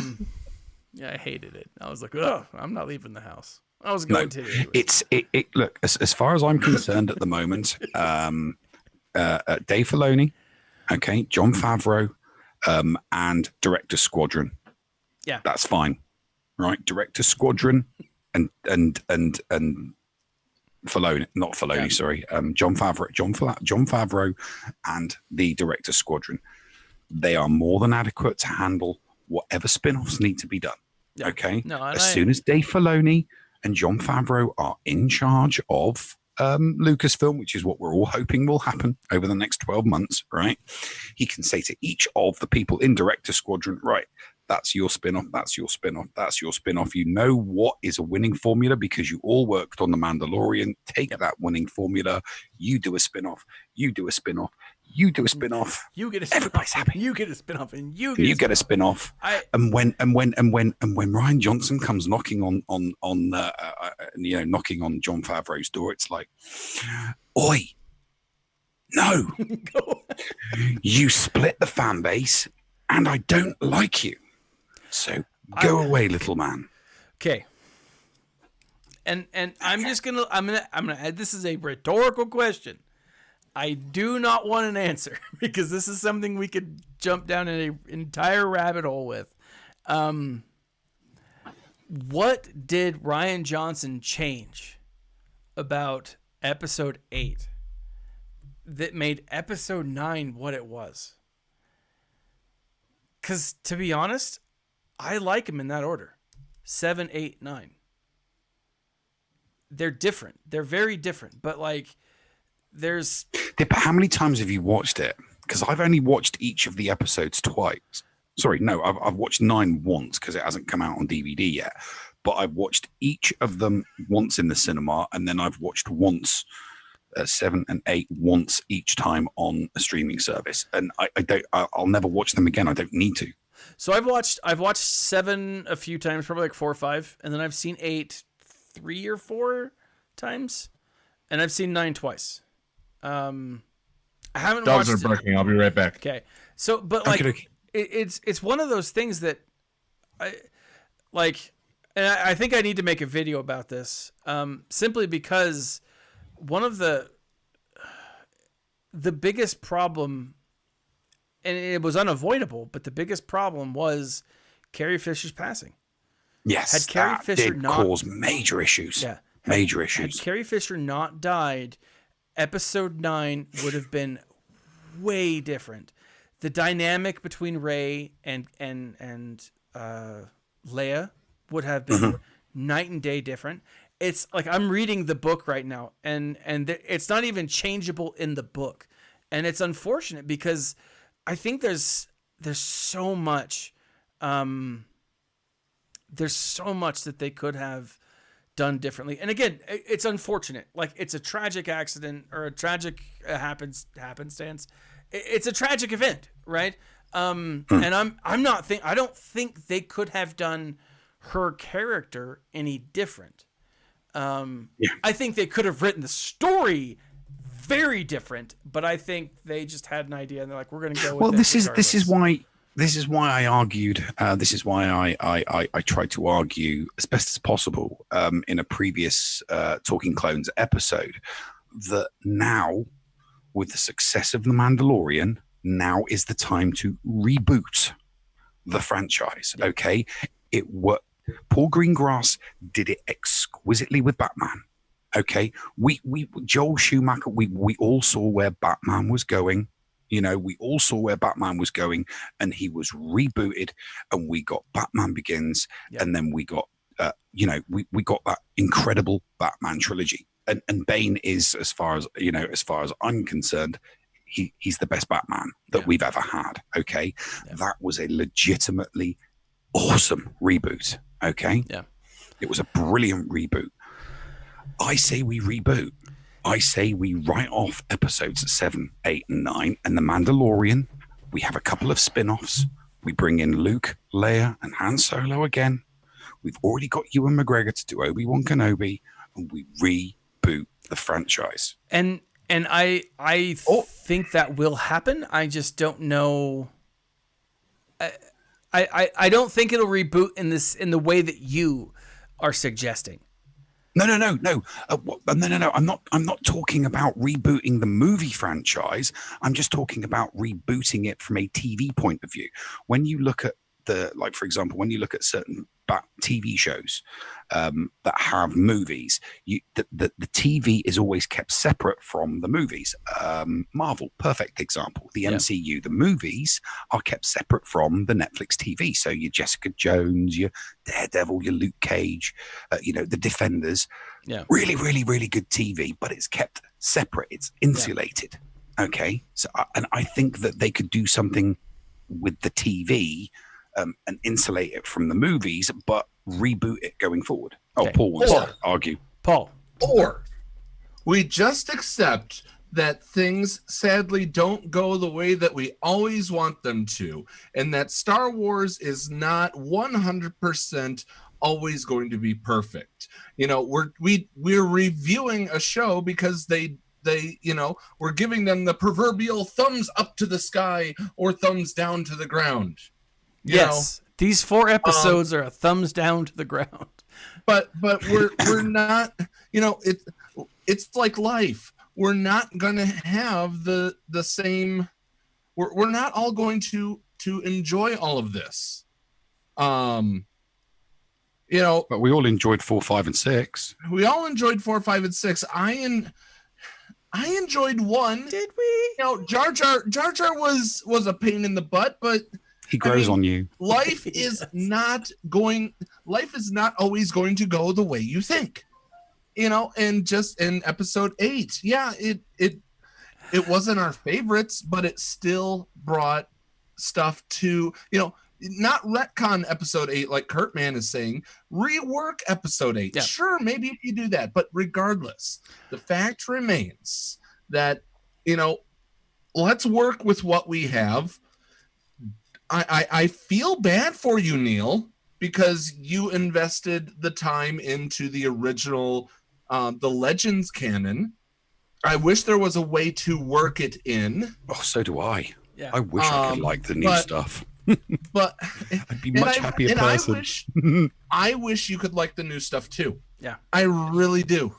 I hated it. I was like, oh, I'm not leaving the house. I was going to. Anyway. Look, as far as I'm concerned at the moment, Dave Filoni, okay, Jon Favreau, and Director Squadron. Yeah, that's fine, right? Director Squadron. And Filoni, not Filoni, sorry. Jon Favreau and the Director Squadron. They are more than adequate to handle whatever spin-offs need to be done. Yeah. Okay? As soon as Dave Filoni and Jon Favreau are in charge of Lucasfilm, which is what we're all hoping will happen over the next 12 months, right? He can say to each of the people in Director Squadron, right, that's your spin-off, that's your spin-off, that's your spin-off. You know what is a winning formula because you all worked on The Mandalorian. Take that winning formula. You do a spin-off. You do a spin-off. You do a spin-off. You get a spin-off. Everybody's happy. You get a spin-off, and you get a spin-off. And when Ryan Johnson comes knocking on knocking on Jon Favreau's door, it's like, oi, no, you split the fan base, and I don't like you. So go away, little man. Okay. And I'm gonna this is a rhetorical question. I do not want an answer because this is something we could jump down an entire rabbit hole with. What did Ryan Johnson change about episode 8 that made episode 9 what it was? Because to be honest, I like them in that order. 7, 8, 9. They're different. They're very different. But like, there's. But how many times have you watched it? Because I've only watched each of the episodes twice. Sorry, no, I've watched 9 once because it hasn't come out on DVD yet. But I've watched each of them once in the cinema, and then I've watched once 7 and 8 once each time on a streaming service, and I'll never watch them again. I don't need to. So I've watched 7 a few times, probably like 4 or 5, and then I've seen 8 3 or 4 times, and I've seen 9 twice. I haven't. Dogs are barking. I'll be right back. Okay. So, but like, okay. It's one of those things that I like, and I think I need to make a video about this, simply because one of the biggest problem, and it was unavoidable, but the biggest problem was Carrie Fisher's passing. Yes, had Carrie Fisher did not cause major issues. Yeah, major issues. Had Carrie Fisher not died, episode 9 would have been way different. The dynamic between Rey and Leia would have been night and day different. It's like I'm reading the book right now, and it's not even changeable in the book, and it's unfortunate because I think there's so much there's so much that they could have done differently. And again, it's unfortunate. Like, it's a tragic accident or a tragic happenstance. It's a tragic event, right? And I don't think they could have done her character any different. I think they could have written the story very different, but I think they just had an idea and they're like, we're going to go with well, it this is regardless. this is why I argued. This is why I tried to argue as best as possible in a previous Talking Clones episode that now, with the success of The Mandalorian, now is the time to reboot the franchise. Yeah. Okay, Paul Greengrass did it exquisitely with Batman. Okay, we Joel Schumacher, we all saw where Batman was going. You know, we all saw where Batman was going, and he was rebooted, and we got Batman Begins, and then we got, we got that incredible Batman trilogy. And Bane is, as far as I'm concerned, he's the best Batman that we've ever had. Okay, that was a legitimately awesome reboot. Okay, it was a brilliant reboot. I say we reboot. I say we write off episodes 7, 8, and 9, and The Mandalorian. We have a couple of spin-offs. We bring in Luke, Leia, and Han Solo again. We've already got Ewan McGregor to do Obi-Wan Kenobi, and we reboot the franchise. And I think that will happen. I just don't know. I don't think it'll reboot in the way that you are suggesting. No. No. I'm not talking about rebooting the movie franchise. I'm just talking about rebooting it from a TV point of view. When you look at for example, when you look at certain TV shows that have movies, the TV is always kept separate from the movies. Marvel, perfect example. The MCU, the movies are kept separate from the Netflix TV. So your Jessica Jones, your Daredevil, your Luke Cage, the Defenders. Yeah. Really, really, really good TV, but it's kept separate. It's insulated. Yeah. Okay. So, and I think that they could do something with the TV and insulate it from the movies, but reboot it going forward. Oh, Paul wants to argue. Paul. Or we just accept that things sadly don't go the way that we always want them to, and that Star Wars is not 100% always going to be perfect. You know, we're reviewing a show because they we're giving them the proverbial thumbs up to the sky or thumbs down to the ground. Yes, these 4 episodes are a thumbs down to the ground. But we're not, it's like life. We're not gonna have the same. We're not all going to enjoy all of this. But we all enjoyed 4, 5, and 6. We all enjoyed 4, 5, and 6. I enjoyed 1. Did we? Jar Jar was a pain in the butt, but he grows on you. Life is not always going to go the way you think. And just in episode 8, it wasn't our favorites, but it still brought stuff to, not retcon episode 8 like Kurtman is saying, rework episode 8. Yeah. Sure, maybe if you do that, but regardless, the fact remains that, let's work with what we have. I feel bad for you, Neil, because you invested the time into the original, the Legends canon. I wish there was a way to work it in. Oh, so do I. Yeah. I wish I could like the new stuff. But I'd be much happier person. I wish you could like the new stuff too. Yeah, I really do.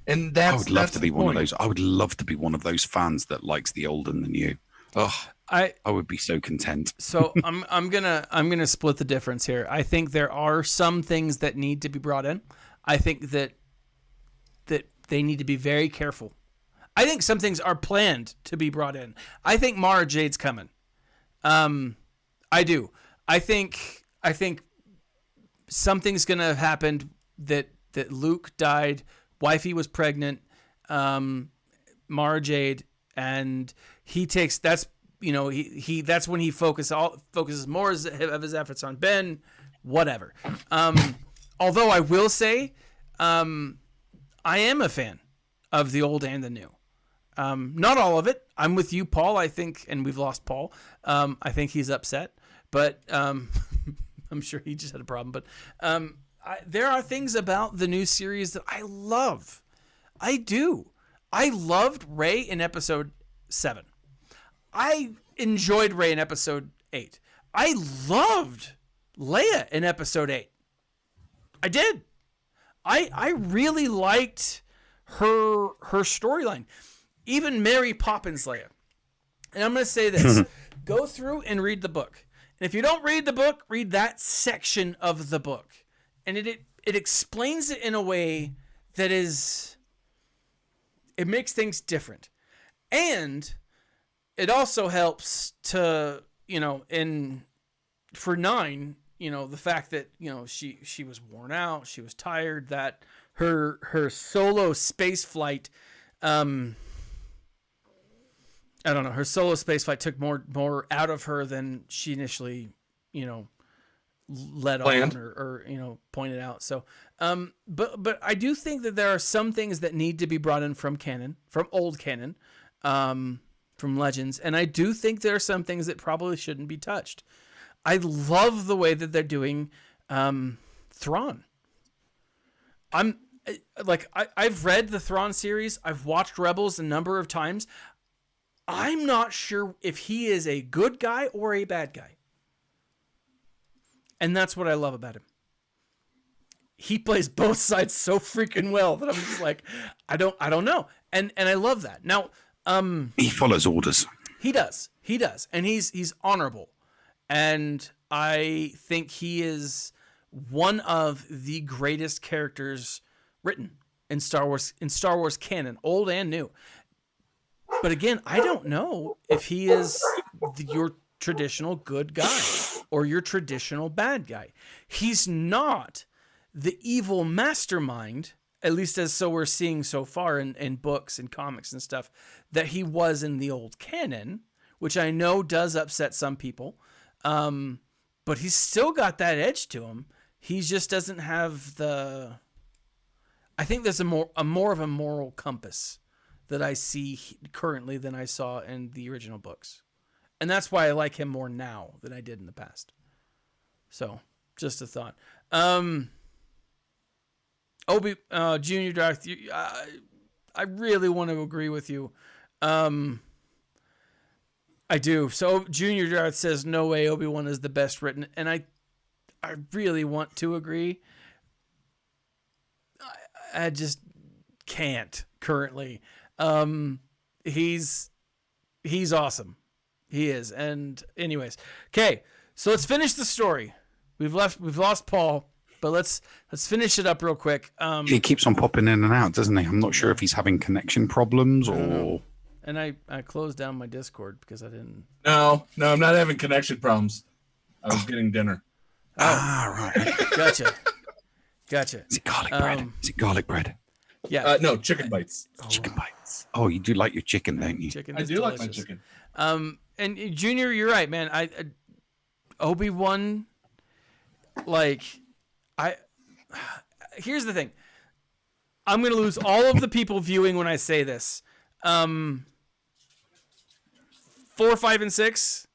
And I would love to be one of those. I would love to be one of those fans that likes the old and the new. Oh, I would be so content. So I'm gonna split the difference here. I think there are some things that need to be brought in. I think that they need to be very careful. I think some things are planned to be brought in. I think Mara Jade's coming. I do. I think something's gonna have happened that Luke died, wifey was pregnant, Mara Jade, and he takes he that's when he focuses more of his efforts on Ben, whatever. Although I will say, I am a fan of the old and the new. Not all of it. I'm with you, Paul. I think, and we've lost Paul. I think he's upset, but I'm sure he just had a problem. But there are things about the new series that I love. I do. I loved Rey in episode 7. I enjoyed Rey in episode 8. I loved Leia in episode 8. I did. I really liked her storyline. Even Mary Poppins Leia. And I'm going to say this. Go through and read the book. And if you don't read the book, read that section of the book. And it explains it in a way that is... It makes things different. And it also helps to, for 9, the fact that, she was worn out, she was tired, that her solo space flight, her solo space flight took more out of her than she initially, let on or pointed out. So, but I do think that there are some things that need to be brought in from canon, from old canon, from Legends. And I do think there are some things that probably shouldn't be touched. I love the way that they're doing, Thrawn. I've read the Thrawn series. I've watched Rebels a number of times. I'm not sure if he is a good guy or a bad guy. And that's what I love about him. He plays both sides so freaking well that I'm just like, I don't know. And I love that. Now, he follows orders. He does. And he's honorable. And I think he is one of the greatest characters written in Star Wars canon, old and new. But again, I don't know if he is your traditional good guy or your traditional bad guy. He's not the evil mastermind, at least as so we're seeing so far in books and comics and stuff, that he was in the old canon, which I know does upset some people. But he's still got that edge to him. He just doesn't have the... I think there's a more of a moral compass that I see currently than I saw in the original books. And that's why I like him more now than I did in the past. So, just a thought. Junior Darth, I really want to agree with you. I do. So, Junior Darth says, no way Obi-Wan is the best written. And I really want to agree. I just can't currently. He's awesome. He is. And anyways, okay. So let's finish the story. We've lost Paul, but let's finish it up real quick. He keeps on popping in and out, doesn't he? I'm not sure if he's having connection problems or. And I closed down my Discord because I didn't. No, I'm not having connection problems. I was getting dinner. Right. Gotcha. Is it garlic bread? Yeah. No, chicken bites. Chicken bites. Oh, you do like your chicken, don't you? Chicken I do delicious. like my chicken. And Junior, you're right, man. Obi-Wan, here's the thing. I'm going to lose all of the people viewing when I say this. 4, 5, and 6,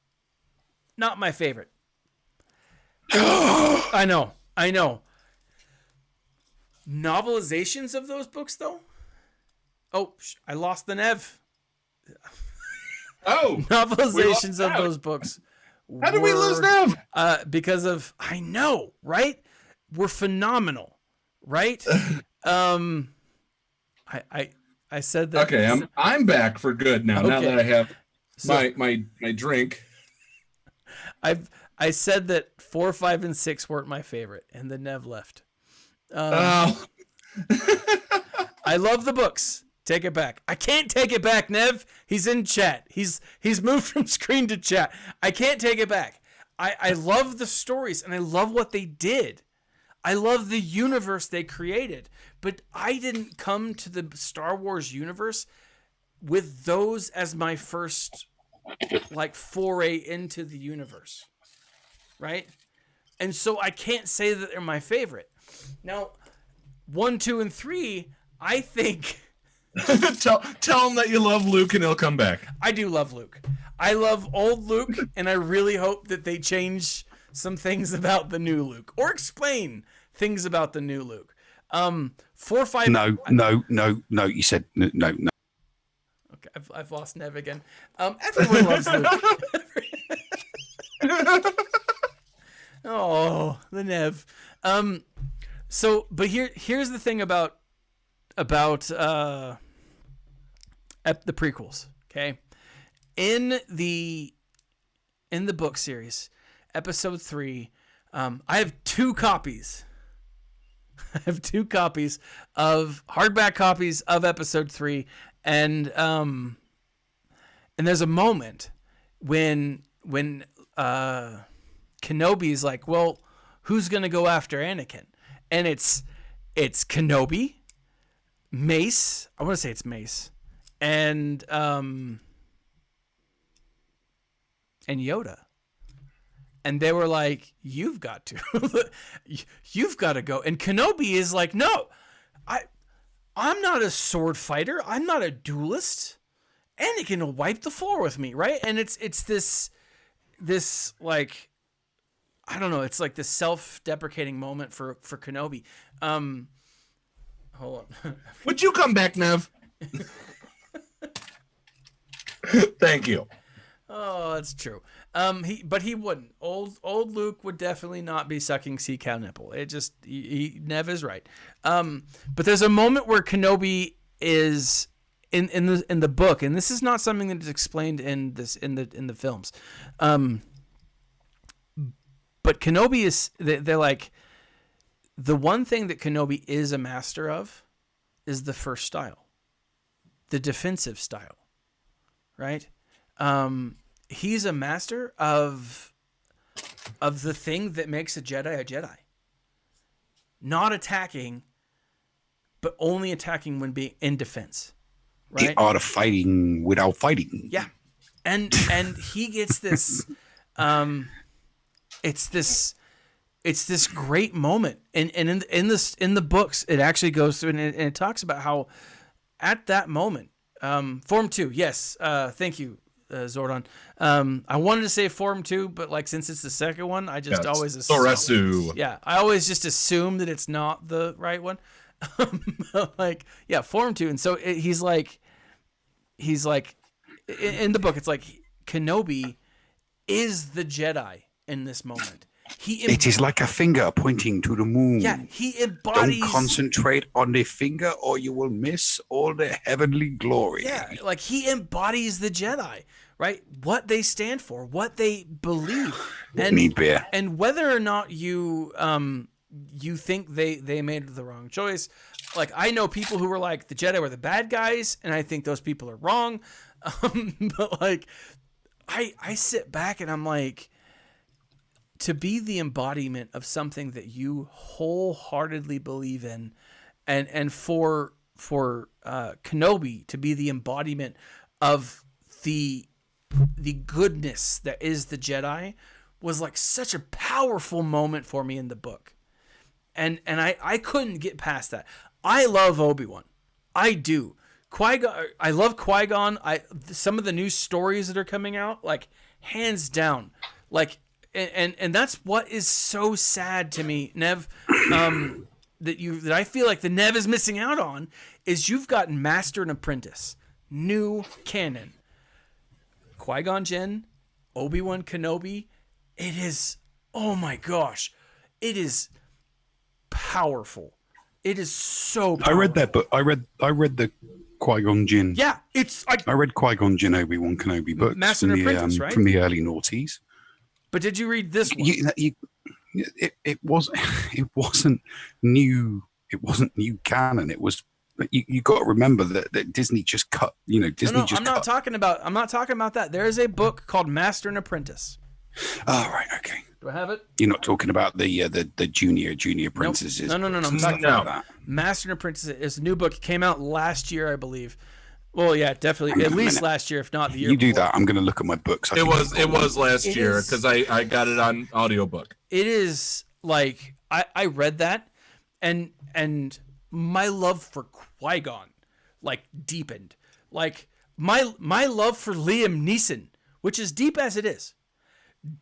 not my favorite. I know. Novelizations of those books, though? Oh, I lost the Nev. Oh! Novelizations of those books. How did we lose Nev? Because of... I know, right? Were phenomenal, right? I said that... Okay, I'm back for good now. Okay. Now that I have my drink. I said that 4, 5, and 6 weren't my favorite, and the Nev left. I love the books. Take it back. I can't take it back, Nev. He's in chat. He's moved from screen to chat. I can't take it back. I love the stories, and I love what they did. I love the universe they created. But I didn't come to the Star Wars universe with those as my first like foray into the universe, right? And so I can't say that they're my favorite. Now, 1, 2, and 3, I think. tell him that you love Luke and he'll come back. I do love Luke. I love old Luke, and I really hope that they change some things about the new Luke, or explain things about the new Luke. 4, 5. No. You said no. Okay, I've lost Nev again. Everyone loves Luke. Oh, the Nev. But here's the thing about the prequels. Okay, in the book series, episode 3, I have 2 copies. I have 2 copies of hardback copies of episode 3, and there's a moment when Kenobi's like, well, who's gonna go after Anakin? And it's Kenobi, Mace. I want to say it's Mace, and Yoda. And they were like, you've got to go. And Kenobi is like, no, I'm not a sword fighter. I'm not a duelist. Anakin will wipe the floor with me, right? And it's this like, I don't know. It's like this self-deprecating moment for Kenobi. Hold on. Would you come back, Nev? Thank you. Oh, that's true. But he wouldn't. Old Luke would definitely not be sucking sea cow nipple. It just Nev is right. But there's a moment where Kenobi is in the book, and this is not something that is explained in the films. But Kenobi is they're like, the one thing that Kenobi is a master of is the first style, the defensive style, right? He's a master of the thing that makes a Jedi, not attacking, but only attacking when being in defense, right? The art of fighting without fighting. Yeah, and he gets this. It's this great moment, and in the books it actually goes through and it talks about how at that moment, Form 2, yes, thank you, Zordon. I wanted to say Form 2, but like since it's the second one, I just always assume. Yeah, I always just assume that it's not the right one. Like, yeah, Form 2, and so he's like in the book, it's like Kenobi is the Jedi in this moment. It is like a finger pointing to the moon. Yeah, he embodies. Don't concentrate on the finger, or you will miss all the heavenly glory. Yeah, like he embodies the Jedi, right? What they stand for, what they believe, and need beer. And whether or not you think they made the wrong choice. Like, I know people who were like, the Jedi were the bad guys, and I think those people are wrong. But like, I sit back and I'm like, to be the embodiment of something that you wholeheartedly believe in, and for Kenobi to be the embodiment of the goodness that is the Jedi, was like such a powerful moment for me in the book. And I couldn't get past that. I love Obi-Wan. I do. Qui-Gon, I love Qui-Gon. Some of the new stories that are coming out, like, hands down, like, and that's what is so sad to me, Nev, that I feel like the Nev is missing out on, is you've got Master and Apprentice, new canon, Qui-Gon Jinn, Obi-Wan Kenobi. It is, oh my gosh, it is powerful. It is so powerful. I read that, but I read the Qui-Gon Jinn. Yeah, I read Qui-Gon Jinn, Obi-Wan Kenobi books Master and Apprentice, right? From the early noughties. But did you read this one? It wasn't new. It wasn't new canon. It was. But you got to remember that Disney just cut. I'm not talking about that. There is a book called Master and Apprentice. Oh, right. Okay. Do I have it? You're not talking about the junior princesses. Nope. No. I'm talking about Master and Apprentice. It's a new book. It came out last year, I believe. Well, yeah, definitely. At least last year, if not the year You do before. that. I'm going to look at my books. It was last year because I got it on audiobook. It is like I read that, and my love for Qui-Gon like deepened. Like my love for Liam Neeson, which is deep as it is,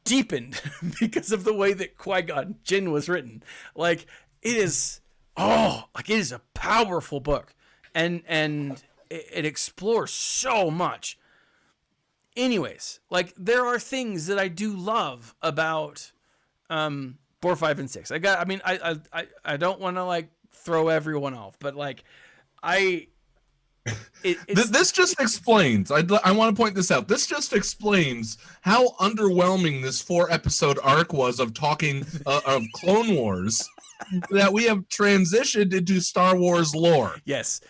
deepened because of the way that Qui-Gon Jinn was written. Like it is it is a powerful book, and it explores so much. Anyways, like there are things that I do love about 4, 5, and 6. I don't want to like throw everyone off, but like This just explains. I want to point this out. This just explains how underwhelming this 4-episode arc was of talking of Clone Wars, that we have transitioned into Star Wars lore. Yes.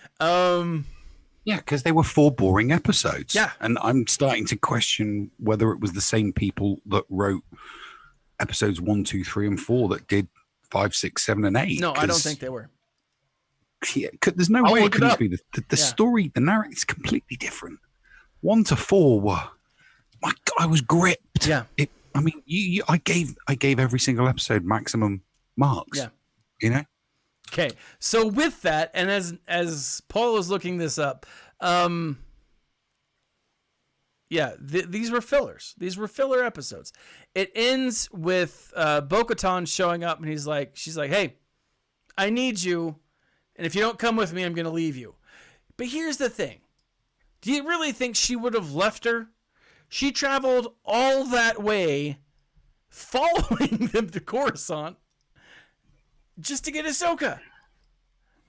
Yeah, because they were 4 boring episodes. Yeah. And I'm starting to question whether it was the same people that wrote episodes 1, 2, 3, and 4 that did 5, 6, 7, and 8. No, I don't think they were. Yeah, there's no I'll way it look it couldn't up. be. The story, the narrative is completely different. 1 to 4 were, my God, I was gripped. Yeah. I gave every single episode maximum marks. Yeah. You know? Okay, so with that, and as Paul was looking this up, these were fillers. These were filler episodes. It ends with Bo-Katan showing up, and she's like, "Hey, I need you, and if you don't come with me, I'm going to leave you." But here's the thing: do you really think she would have left her? She traveled all that way, following them to Coruscant, just to get Ahsoka.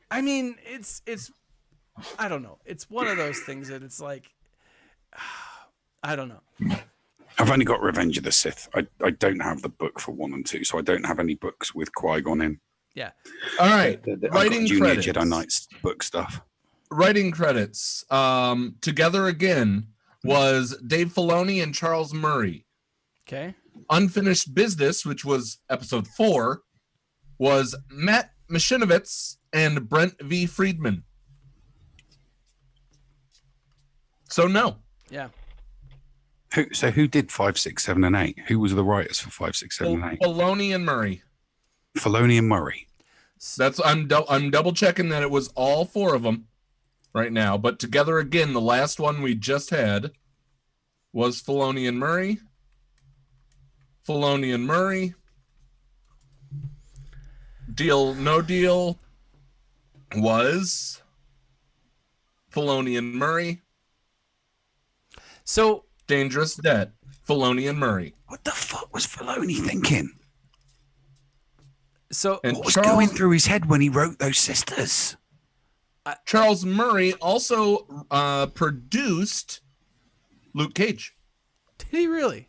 I mean, it's I don't know. It's one of those things that it's like, I don't know. I've only got Revenge of the Sith. I don't have the book for 1 and 2, so I don't have any books with Qui-Gon in. Yeah. All right. I've got Writing Junior credits. Jedi Knights book stuff. Writing credits. Together Again was Dave Filoni and Charles Murray. Okay. Unfinished Business, which was episode 4, was Matt Mashinovitz and Brent V. Friedman. So no. Yeah. Who did 5, 6, 7, and 8? Who was the writers for 5, 6, 7, and 8? Filoni and Murray. Filoni and Murray. I'm double checking that it was all 4 of them right now. But Together Again, the last one we just had, was Filoni and Murray. Filoni and Murray. Deal No Deal was Filoni and Murray. So Dangerous Debt, Filoni and Murray. What the fuck was Filoni thinking? So And What was going through his head when he wrote those sisters? Charles Murray also produced Luke Cage. did he really?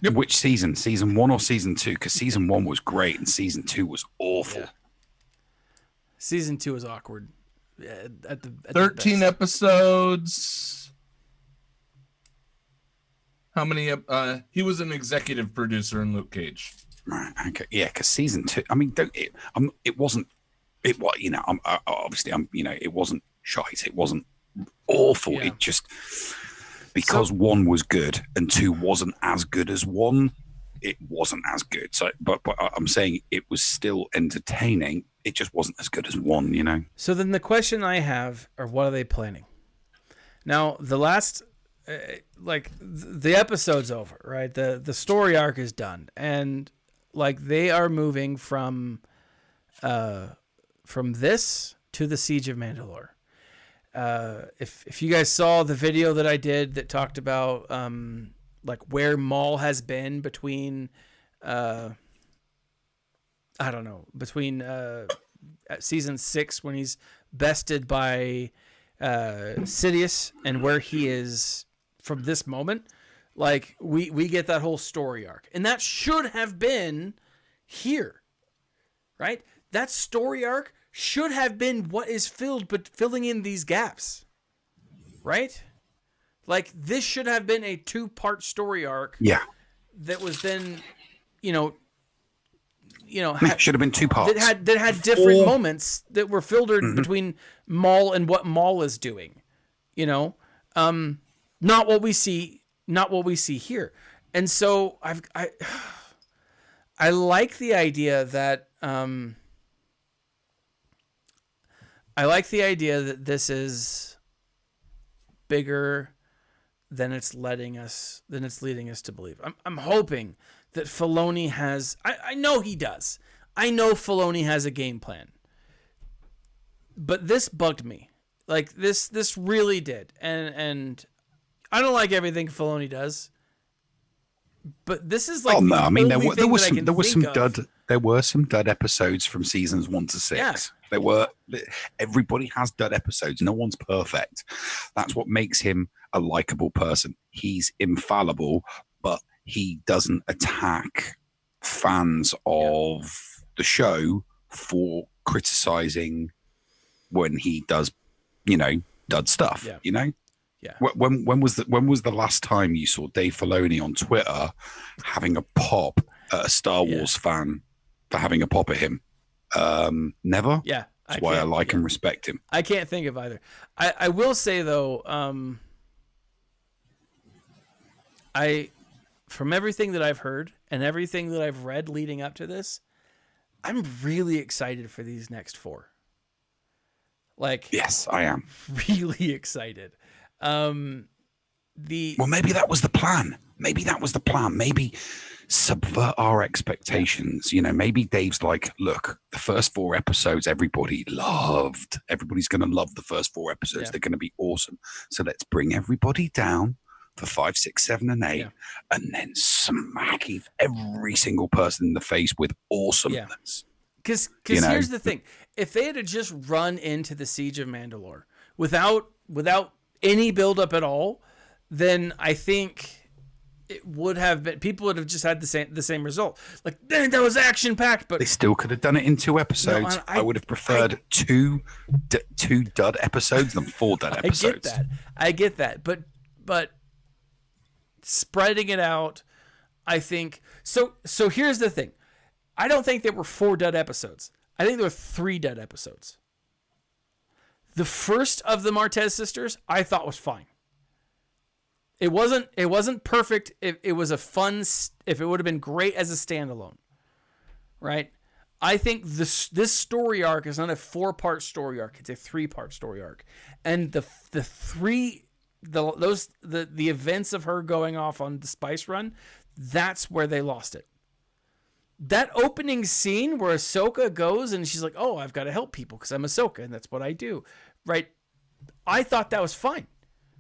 Yep. Which season? Season 1 or season 2? Because season 1 was great and season 2 was awful. Yeah. Season 2 is awkward. At the 13 best. episodes. How many? He was an executive producer in Luke Cage. Right. Okay. Yeah. Because season 2. I mean, it wasn't. It what you know. Obviously. It wasn't shite. It wasn't awful. Yeah. It just because 1 was good and 2 wasn't as good as 1. It wasn't as good. So, but I'm saying it was still entertaining. It just wasn't as good as 1. You know. So then the question I have are, what are they planning? Now the last, the episode's over, right? The story arc is done, and like they are moving from this to the Siege of Mandalore. If you guys saw the video that I did that talked about like where Maul has been between between season 6 when he's bested by Sidious and where he is from this moment, like we get that whole story arc, and that should have been here, right? That story arc should have been what is filling in these gaps, right? Like this should have been a 2-part story arc. Yeah. That was then, Should have been 2 parts. that had different moments that were filtered between Maul and what Maul is doing, you know, not what we see here. And so I like the idea that this is bigger than it's leading us to believe. I'm hoping that Filoni has, I know he does. I know Filoni has a game plan. But this bugged me. Like this really did. And I don't like everything Filoni does. But this is like there were some dud episodes from seasons 1 to 6. Yeah. Everybody has dud episodes. No one's perfect. That's what makes him a likable person. He's infallible, but he doesn't attack fans of the show for criticizing when he does, dud stuff. Yeah. Yeah. When was the last time you saw Dave Filoni on Twitter having a pop at a Star Wars fan for having a pop at him? Never. Yeah. That's why I like and respect him. I can't think of either. I will say though, from everything that I've heard and everything that I've read leading up to this, I'm really excited for these next 4. Yes, I am. Really excited. Well, maybe that was the plan. Maybe subvert our expectations. Maybe Dave's like, look, the first 4 episodes, everybody's going to love the first 4 episodes. Yeah. They're going to be awesome. So let's bring everybody down for 5, 6, 7, and 8, and then smack every single person in the face with awesomeness. Because here's the thing: if they had just run into the Siege of Mandalore without any buildup at all, then I think it would have been, people would have just had the same result. Like, dang, that was action packed, but they still could have done it in 2 episodes. No, I would have preferred two dud episodes than 4 dud episodes. I get that, but spreading it out, I think so. So here's the thing: I don't think there were 4 dud episodes. I think there were 3 dud episodes. The first of the Martez sisters, I thought was fine. It wasn't perfect. It was a fun. If it would have been great as a standalone, right? I think this story arc is not a 4-part story arc. It's a 3-part story arc, and the events of her going off on the spice run, that's where they lost it. That opening scene where Ahsoka goes and she's like, "Oh, I've got to help people because I'm Ahsoka and that's what I do," right? I thought that was fine,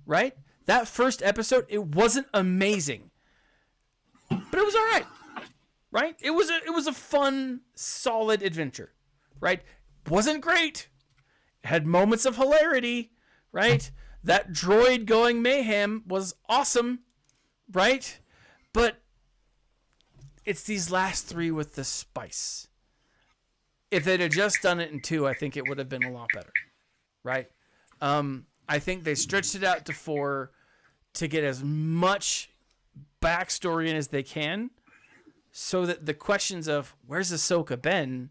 right? That first episode, it wasn't amazing, but it was all right, right? It was a fun, solid adventure, right? Wasn't great. It had moments of hilarity, right? That droid going mayhem was awesome, right? But it's these last 3 with the spice. If they'd have just done it in 2, I think it would have been a lot better, right? I think they stretched it out to 4 to get as much backstory in as they can, so that the questions of where's Ahsoka been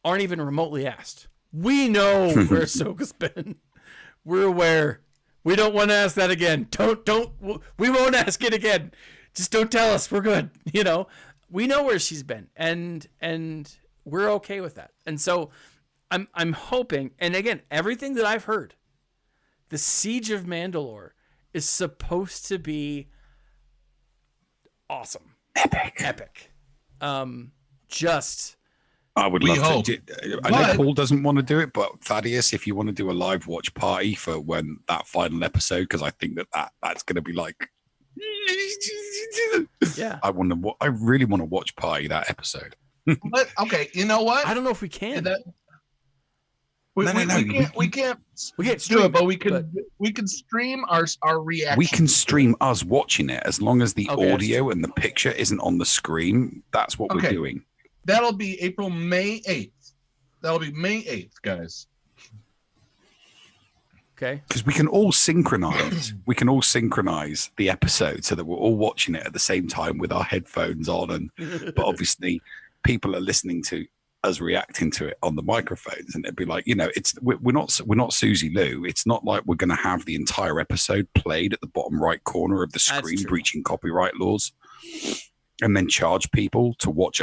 aren't even remotely asked. We know where Ahsoka's been. We're aware. We don't want to ask that again. We won't ask it again. Just don't tell us. We're good. We know where she's been, and we're okay with that. And so I'm hoping, and again, everything that I've heard, the Siege of Mandalore is supposed to be awesome. Epic. I would love to. I know Paul doesn't want to do it, but Thaddeus, if you want to do a live watch party for when that final episode, because I think that's going to be like, yeah. I really want to watch party that episode. But okay, you know what? I don't know if we can. We can't do it, but we can stream our reaction. We can stream us watching it as long as the audio and the picture isn't on the screen. That's what we're doing. That'll be May 8th. That'll be May 8th, guys. Okay. Because we can all synchronize. The episode so that we're all watching it at the same time with our headphones on, but obviously people are listening to us reacting to it on the microphones, and it'd be like, we're not Susie Lou. It's not like we're going to have the entire episode played at the bottom right corner of the screen, breaching copyright laws, and then charge people to watch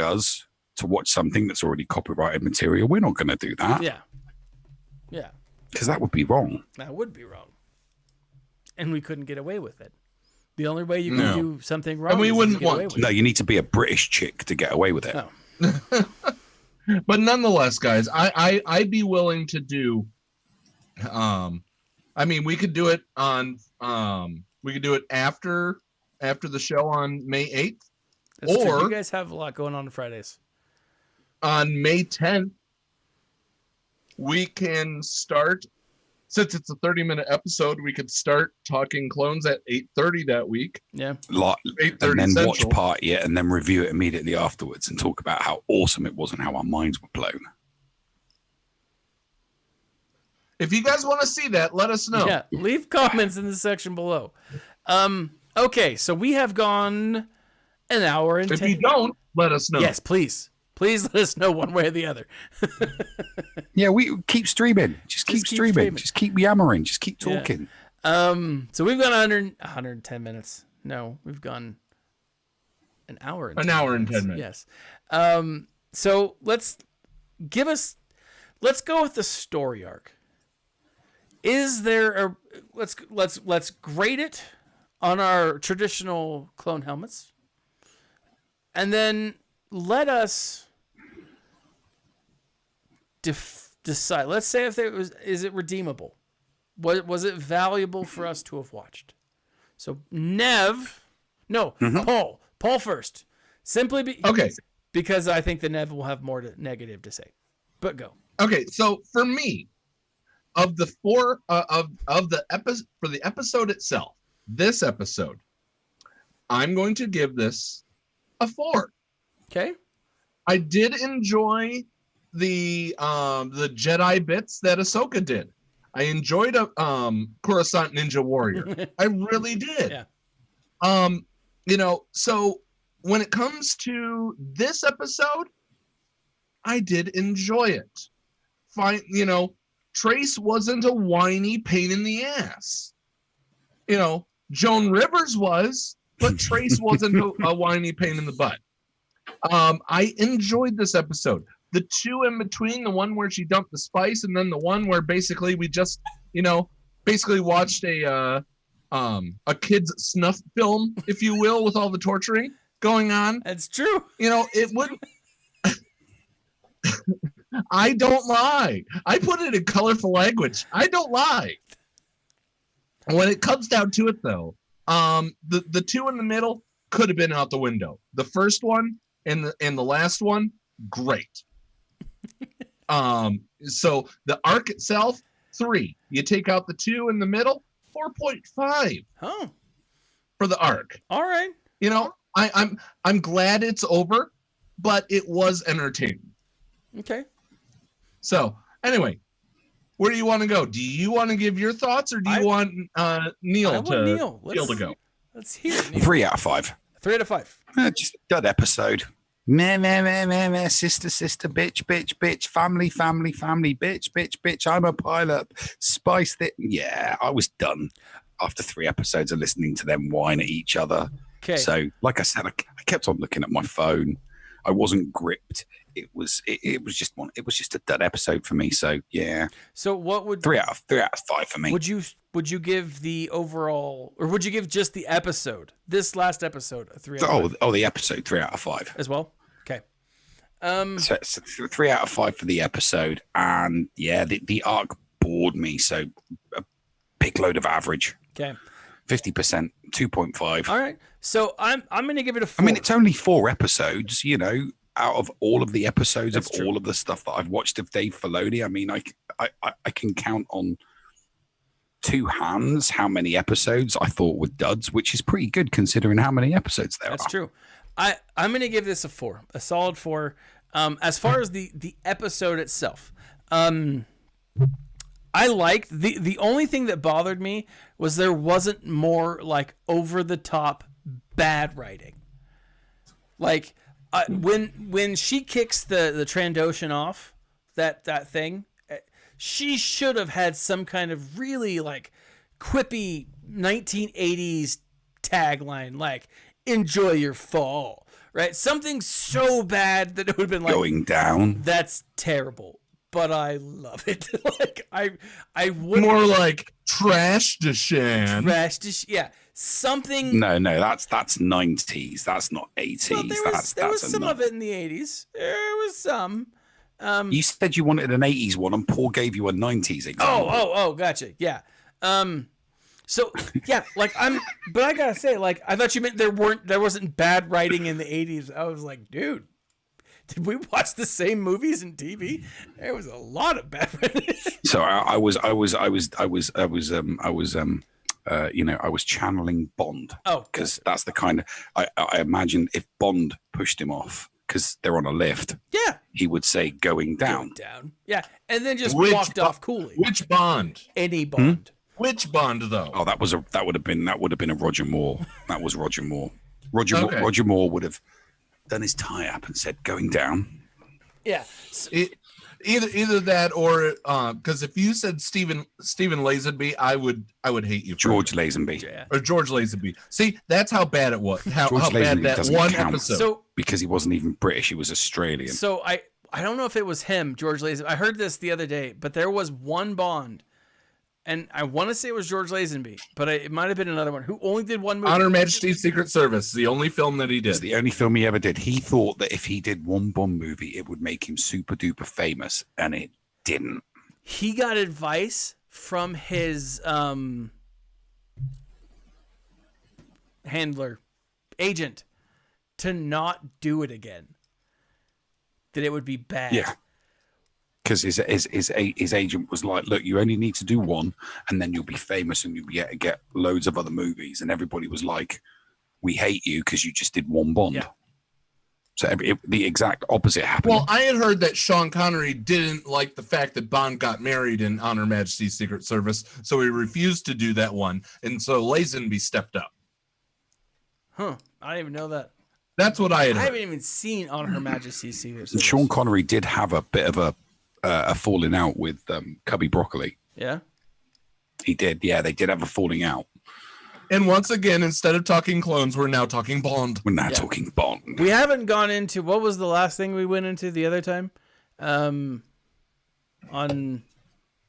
something that's already copyrighted material. We're not going to do that. Yeah, because that would be wrong. That would be wrong, and we couldn't get away with it. The only way you can do something wrong, and we wouldn't want to. No, you need to be a British chick to get away with it. Oh. But nonetheless, guys, I'd be willing to do. I mean, we could do it on. We could do it after the show on May 8th, That's or true. You guys have a lot going on Fridays. On May 10th, we can start. Since it's a 30-minute episode, we could start talking clones at 8:30 that week. Yeah. 8:30 and then Central. watch part it and then review it immediately afterwards and talk about how awesome it was and how our minds were blown. If you guys want to see that, let us know. Yeah, leave comments in the section below. Okay, so we have gone an hour and 10. If you don't, let us know. Yes, please. Please let us know one way or the other. Yeah, we keep streaming. Just keep streaming. Just keep yammering. Just keep talking. Yeah. So we've gone 110 minutes. No, we've gone an hour. An hour and 10 minutes. Yes. So let's go with the story arc. Is there let's grade it on our traditional clone helmets, and then let us decide. Let's say if is it redeemable? Was it valuable for us to have watched? So Paul first. Okay. Because I think the Nev will have more negative to say. But go. Okay, so for me, of the four of the episode for the episode itself, this episode, I'm going to give this a 4. Okay. I did enjoy the Jedi bits that Ahsoka did. I enjoyed Coruscant Ninja Warrior. I really did. Yeah. So when it comes to this episode, I did enjoy it. Fine, Trace wasn't a whiny pain in the ass. Joan Rivers was, but Trace wasn't a whiny pain in the butt. I enjoyed this episode. The two in between, the one where she dumped the spice, and then the one where basically we just, basically watched a kid's snuff film, if you will, with all the torturing going on. That's true. It would. I don't lie. I put it in colorful language. I don't lie. When it comes down to it, though, the two in the middle could have been out the window. The first one and the last one, great. So the arc itself, 3. You take out the 2 in the middle, 4.5. Oh, for the arc. All right. I'm glad it's over, but it was entertaining. Okay. So anyway, where do you want to go? Do you want to give your thoughts, or do you want Neil to go? Let's hear it, Neil. 3 out of 5. 3 out of 5. Just a dud episode. Meh, sister, bitch, family, bitch, I'm a pilot, spice it. Yeah, I was done after 3 episodes of listening to them whine at each other. Okay. So, like I said, I kept on looking at my phone. I wasn't gripped. It was just a dud episode for me. So yeah. So what would 3 out of 5 for me? Would you give the overall, or would you give just the episode, this last episode, a 3 out of 5? Oh, the episode, 3 out of 5 as well. Okay. So it's 3 out of 5 for the episode, and yeah, the arc bored me. So a big load of average. Okay. 50%, 2.5. All right. So I'm going to give it a 4. I mean, it's only 4 episodes, out of all of the episodes. That's true. All of the stuff that I've watched of Dave Filoni. I mean, I can count on 2 hands how many episodes I thought were duds, which is pretty good considering how many episodes there are. That's true. I'm going to give this a 4, a solid 4. As far as the episode itself, I liked the only thing that bothered me was there wasn't more like over the top bad writing. Like When she kicks the Trandoshan off, that thing, she should have had some kind of really like quippy 1980s tagline, like "Enjoy your fall," right? Something so bad that it would have been like Going down. That's terrible, but I love it. Like I would More like trash to Shan. yeah, something. No, that's 90s. That's not 80s. Well, there was some of it in the 80s. There was some. You said you wanted an 80s one, and Paul gave you a 90s example. Oh, gotcha. Yeah. So yeah, like but I gotta say, like, I thought you meant there wasn't bad writing in the 80s. I was like, dude, did we watch the same movies and TV? There was a lot of bad writing. So I was channeling Bond. Oh, because that's the kind of I imagine if Bond pushed him off because they're on a lift. Yeah. He would say going down. Yeah, and then just walked off coolly. Which Bond? Any Bond. Which Bond though? Oh, that would have been a Roger Moore. That was Roger Moore. Roger Moore would have done his tie up and said going down. Yeah. Either that or because if you said Stephen Lazenby, I would hate you. George Lazenby. Yeah. Or George Lazenby. See, that's how bad it was. How bad Lazenby that doesn't one count. episode. So Because he wasn't even British, he was Australian. So I don't know if it was him, George Lazenby. I heard this the other day, but there was one Bond, and I want to say it was George Lazenby, but it might have been another one who only did one movie. On Her Majesty's Secret Service, the only film that he did. It's the only film he ever did. He thought that if he did one Bond movie, it would make him super duper famous, and it didn't. He got advice from his agent, to not do it again. That it would be bad. Yeah. Because his agent was like, look, you only need to do one, and then you'll be famous, and you'll be able to get loads of other movies. And everybody was like, we hate you because you just did one Bond. Yeah. So the exact opposite happened. Well, I had heard that Sean Connery didn't like the fact that Bond got married in On Her Majesty's Secret Service, so he refused to do that one, and so Lazenby stepped up. Huh. I didn't even know that. That's what I had I heard. haven't even seen On Her Majesty's Secret Service. Sean Connery did have a bit of a falling out with Cubby Broccoli. Yeah? He did. Yeah, they did have a falling out. And once again, instead of talking clones, we're now talking Bond. We're now talking Bond. We haven't gone into, what was the last thing we went into the other time? On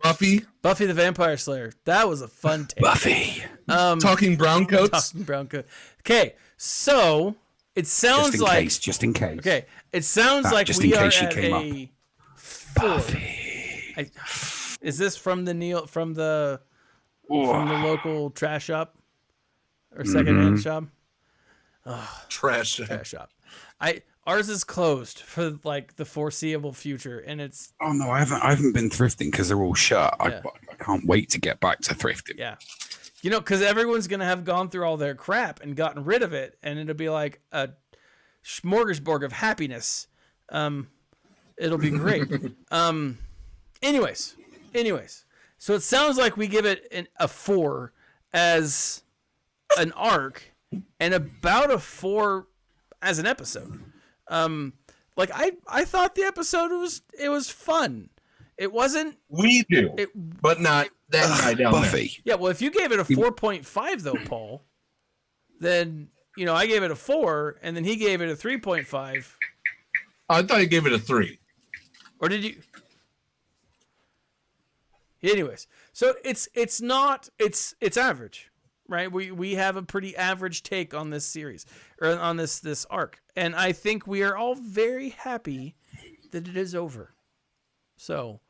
Buffy. Buffy the Vampire Slayer. That was a fun take. Buffy. Talking brown coats. Talking brown coat. Okay, so it sounds Just in case. Okay, it sounds like just we in are case she at came a 4. Buffy. Is this from the local trash shop or secondhand shop? Trash. Trash shop. Ours is closed for like the foreseeable future, and it's Oh no, I haven't been thrifting because they're all shut. Yeah. I can't wait to get back to thrifting. yeah, because everyone's gonna have gone through all their crap and gotten rid of it, and it'll be like a smorgasbord of happiness. It'll be great. Anyways, so it sounds like we give it a 4 as an arc, and about a 4 as an episode. Like I thought the episode was fun. It wasn't. We do, but not that guy down Buffy. Yeah, well, if you gave it a 4.5 though, Paul, then I gave it a 4, and then he gave it a 3.5. I thought he gave it a 3. Or did you? Anyways, so it's average, right? We have a pretty average take on this series, or on this arc, and I think we are all very happy that it is over. So,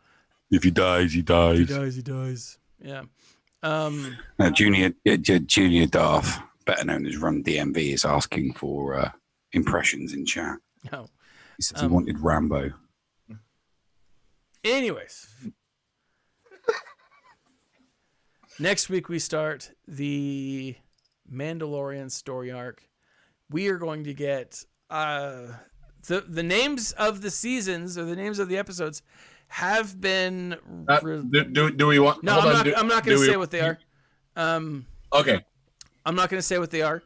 If he dies, he dies. he dies. Yeah. Junior Darth, better known as Run DMV, is asking for impressions in chat. No. He says he wanted Rambo. Anyways. Next week we start the Mandalorian story arc. We are going to get the names of the seasons, or the names of the episodes have been Do we want? No, I'm not going to say what they are. Okay. I'm not going to say what they are,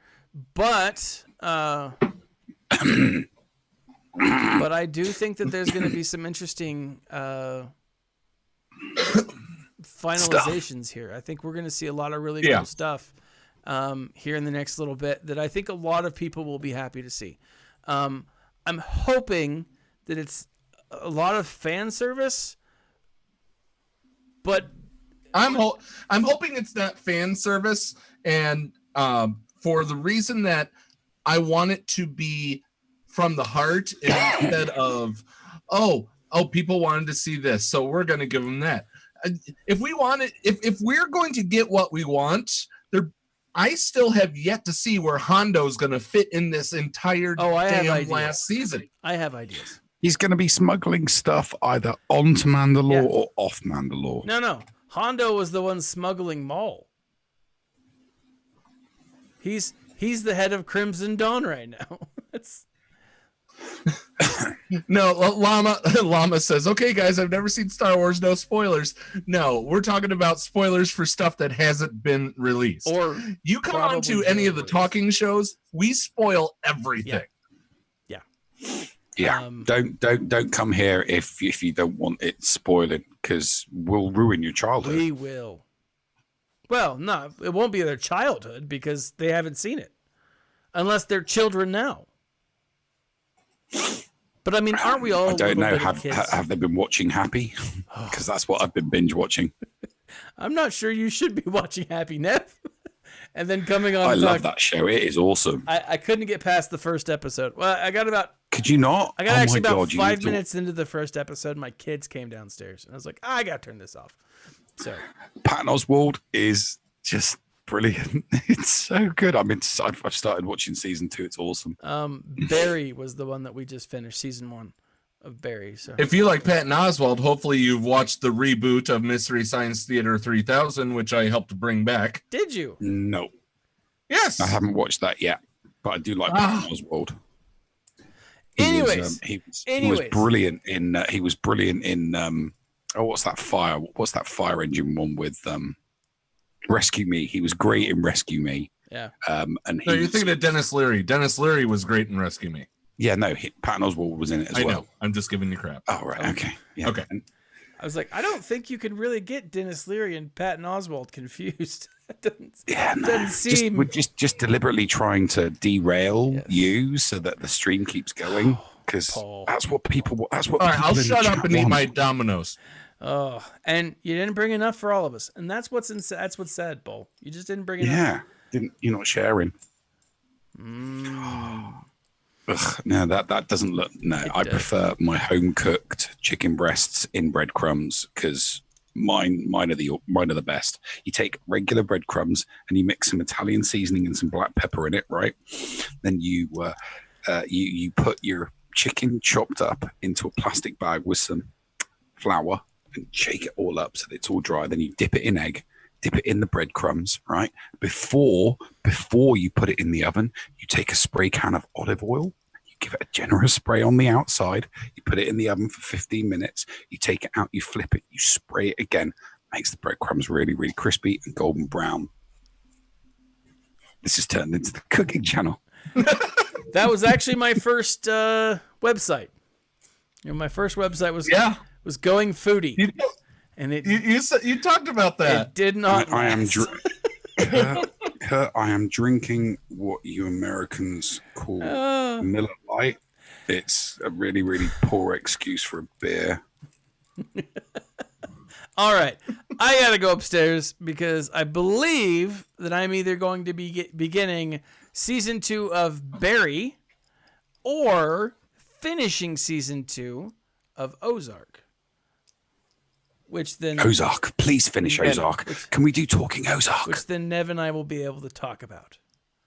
but But I do think that there's going to be some interesting finalizations here. I think we're going to see a lot of really cool stuff here in the next little bit that I think a lot of people will be happy to see. I'm hoping that it's a lot of fan service, but I'm hoping it's not fan service, and for the reason that I want it to be from the heart instead of people wanted to see this, so we're going to give them that. If we want it, if we're going to get what we want, I still have yet to see where Hondo's going to fit in this entire damn last season. I have ideas. He's going to be smuggling stuff either onto Mandalore or off Mandalore. No. Hondo was the one smuggling Maul. He's the head of Crimson Dawn right now. No, Llama says, okay, guys, I've never seen Star Wars, no spoilers. No, we're talking about spoilers for stuff that hasn't been released. Or you come on to any of the talking shows, we spoil everything. Yeah. Don't come here if you don't want it spoiling, because we'll ruin your childhood. We will. Well, no, it won't be their childhood because they haven't seen it. Unless they're children now. But I mean, aren't we all? I don't know. Have they been watching Happy? Because that's what I've been binge watching. I'm not sure you should be watching Happy, Nev. And then coming on. I love that show. It is awesome. I couldn't get past the first episode. Well, I got about. Could you not? I got about 5 minutes into the first episode. My kids came downstairs, and I was like, I got to turn this off. So, Patton Oswalt is just brilliant. It's so good. I've started watching season 2. It's awesome. Barry was the one that we just finished, season 1 of Barry. So if you like Patton Oswalt, hopefully you've watched the reboot of Mystery Science Theater 3000, which I helped bring back. Did you? No. Yes. I haven't watched that yet, but I do like Patton Oswalt. He was brilliant in. He was brilliant in. What's that fire engine one with Rescue Me? He was great in Rescue Me. Yeah. You're thinking of Dennis Leary. Dennis Leary was great in Rescue Me. Yeah, no, Patton Oswalt was in it as well. I know. I'm just giving you crap. Oh, right. Okay. Yeah. Okay. I was like, I don't think you could really get Dennis Leary and Patton Oswalt confused. Doesn't seem. We're just deliberately trying to derail you so that the stream keeps going, because that's what people. That's what. All right, I'll shut up and eat my Dominoes. Oh, and you didn't bring enough for all of us, and that's what's sad, Bo. You just didn't bring enough. Yeah, you're not sharing. Ugh, no, that doesn't look. No, I prefer my home cooked chicken breasts in breadcrumbs, because mine are the best. You take regular breadcrumbs and you mix some Italian seasoning and some black pepper in it, right? Then you put your chicken chopped up into a plastic bag with some flour and shake it all up so that it's all dry. Then you dip it in egg, dip it in the breadcrumbs, right? Before you put it in the oven, you take a spray can of olive oil. Give it a generous spray on the outside. You put it in the oven for 15 minutes. You take it out, you flip it, you spray it again. Makes the breadcrumbs really, really crispy and golden brown. This has turned into the cooking channel. That was actually my first website. My first website was Going Foodie. You talked about that. It did not. Kurt, I am drinking what you Americans call Miller Lite. It's a really, really poor excuse for a beer. All right. I got to go upstairs because I believe that I'm either going to be beginning season 2 of Barry or finishing season 2 of Ozark. Which then Ozark, please finish Ozark. Can we do Talking Ozark? Which then Nev and I will be able to talk about.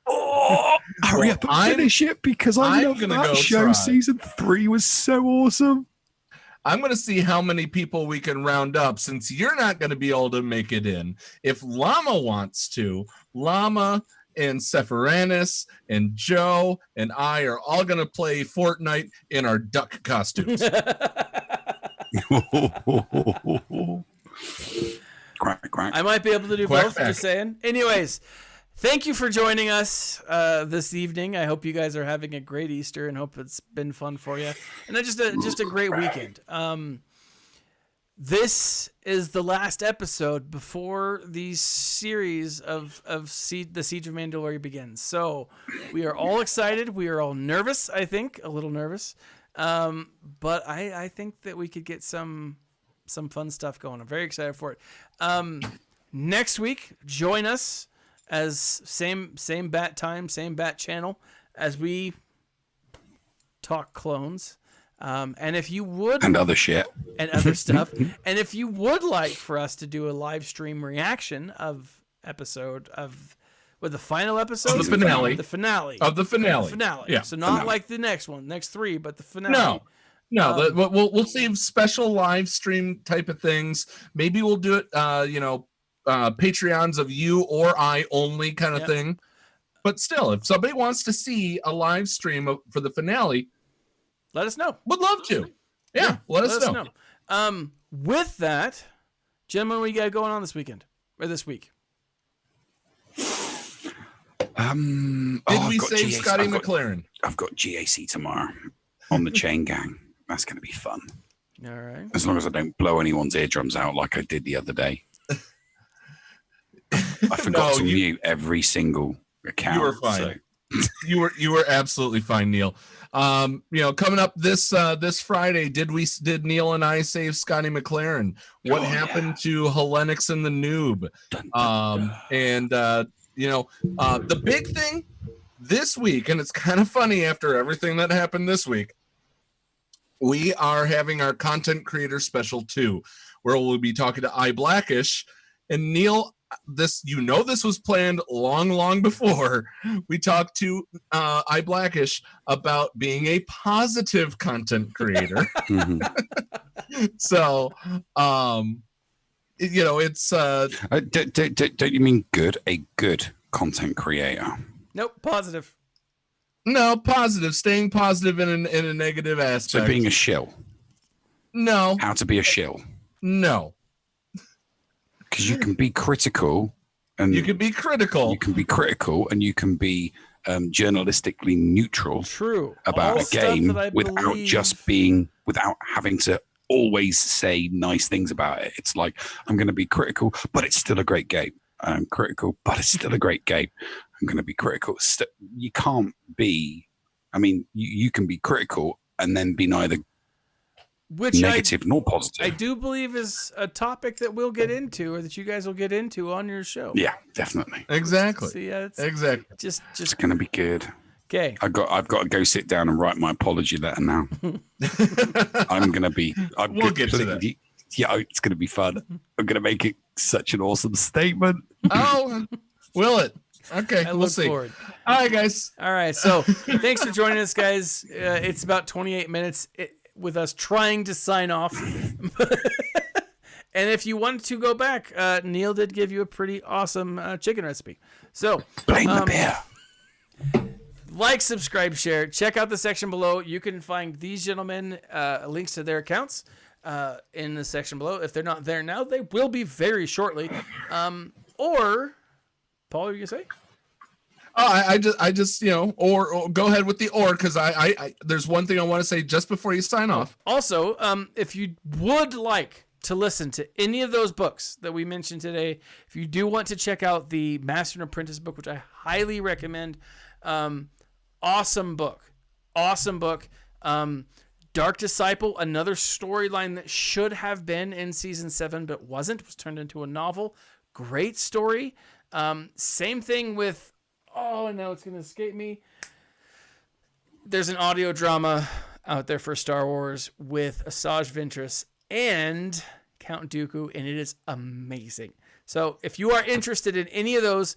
Oh, hurry up and finish it, because I love that show. Try. Season 3 was so awesome. I'm going to see how many people we can round up, since you're not going to be able to make it in. If Llama wants to, Llama and Sephironis and Joe and I are all going to play Fortnite in our duck costumes. Quack, quack. I might be able to do both, just saying. Anyways, thank you for joining us this evening. I hope you guys are having a great Easter and hope it's been fun for you. And just a great weekend. This is the last episode before the series of the Siege of Mandalore begins. So we are all excited. We are all nervous, I think, a little nervous. But I think that we could get some fun stuff going. I'm very excited for it. Next week, join us as same bat time, same bat channel as we talk clones. And if you would, and other shit and other stuff, and if you would like for us to do a live stream reaction of the final episode, the finale of the finale. Yeah. So not like the next one, next 3, but the finale. No. We'll save special live stream type of things. Maybe we'll do it, Patreons of you or I only kind of thing. But still, if somebody wants to see a live stream for the finale, let us know. Would love to. Yeah, let us know. With that, gentlemen, what you got going on this weekend or this week? Did we save Scotty McLaren? I've got GAC tomorrow on the Chain Gang. That's going to be fun. All right. As long as I don't blow anyone's eardrums out like I did the other day. I forgot to mute every single account. You were fine. So. You were absolutely fine, Neil. Coming up this Friday, did Neil and I save Scotty McLaren? What happened to Hellenix and the Noob? The big thing this week, and it's kind of funny after everything that happened this week, we are having our content creator special 2, where we'll be talking to iBlackish. And Neil, this was planned long before we talked to iBlackish about being a positive content creator. So it's don't you mean good? A good content creator? Nope, positive. No, positive. Staying positive in a negative aspect. So being a shill? No. How to be a shill? No. Because you can be critical, and you can be critical. You can be critical, and you can be journalistically neutral. True. About a game without having to always say nice things about it. It's like, I'm going to be critical, but it's still a great game. I'm critical, but it's still a great game. I'm going to be critical. You can't be. I mean, you can be critical and then be neither negative nor positive. I do believe is a topic that we'll get into, or that you guys will get into on your show. Yeah, definitely. Exactly. So, yeah, exactly. Just it's going to be good. Okay. I've got to go sit down and write my apology letter now. I'm going to be. We'll get to that. Yeah, it's going to be fun. I'm going to make it such an awesome statement. Oh, will it? Okay, we'll see. Forward. All right, guys. All right, so thanks for joining us, guys. It's about 28 minutes with us trying to sign off. And if you want to go back, Neil did give you a pretty awesome chicken recipe. So blame the bear. Like, subscribe, share. Check out the section below. You can find these gentlemen links to their accounts in the section below. If they're not there now, they will be very shortly. Or, Paul, what are you gonna say? I just or go ahead with the because I there's one thing I want to say just before you sign off. Also, if you would like to listen to any of those books that we mentioned today, if you do want to check out the Master and Apprentice book, which I highly recommend, awesome book. Dark Disciple, another storyline that should have been in season 7 but wasn't, was turned into a novel. Great story. Same thing with, now it's going to escape me. There's an audio drama out there for Star Wars with Asajj Ventress and Count Dooku, and it is amazing. So if you are interested in any of those,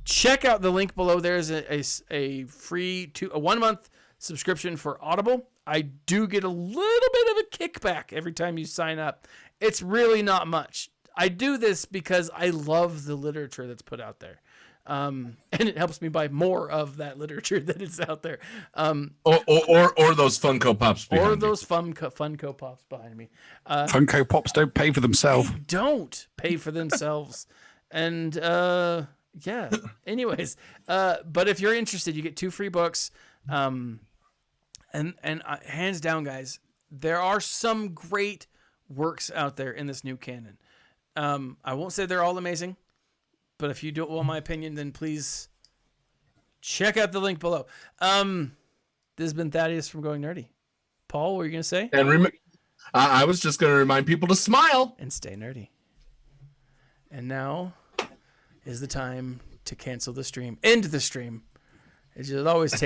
check out the link below. There's a free 1-month subscription for Audible. I do get a little bit of a kickback every time you sign up. It's really not much. I do this because I love the literature that's put out there. And it helps me buy more of that literature that is out there. Or those Funko Pops behind or those Funko Pops behind me. Funko Pops don't pay for themselves. They don't pay for themselves. And Yeah. Anyways, but if you're interested, you get 2 free books. And hands down, guys, there are some great works out there in this new canon. I won't say they're all amazing, but if you don't want my opinion, then please check out the link below. This has been Thaddeus from Going Nerdy. Paul, what were you going to say? And I was just going to remind people to smile and stay nerdy. And now is the time to cancel the stream. End the stream. It always takes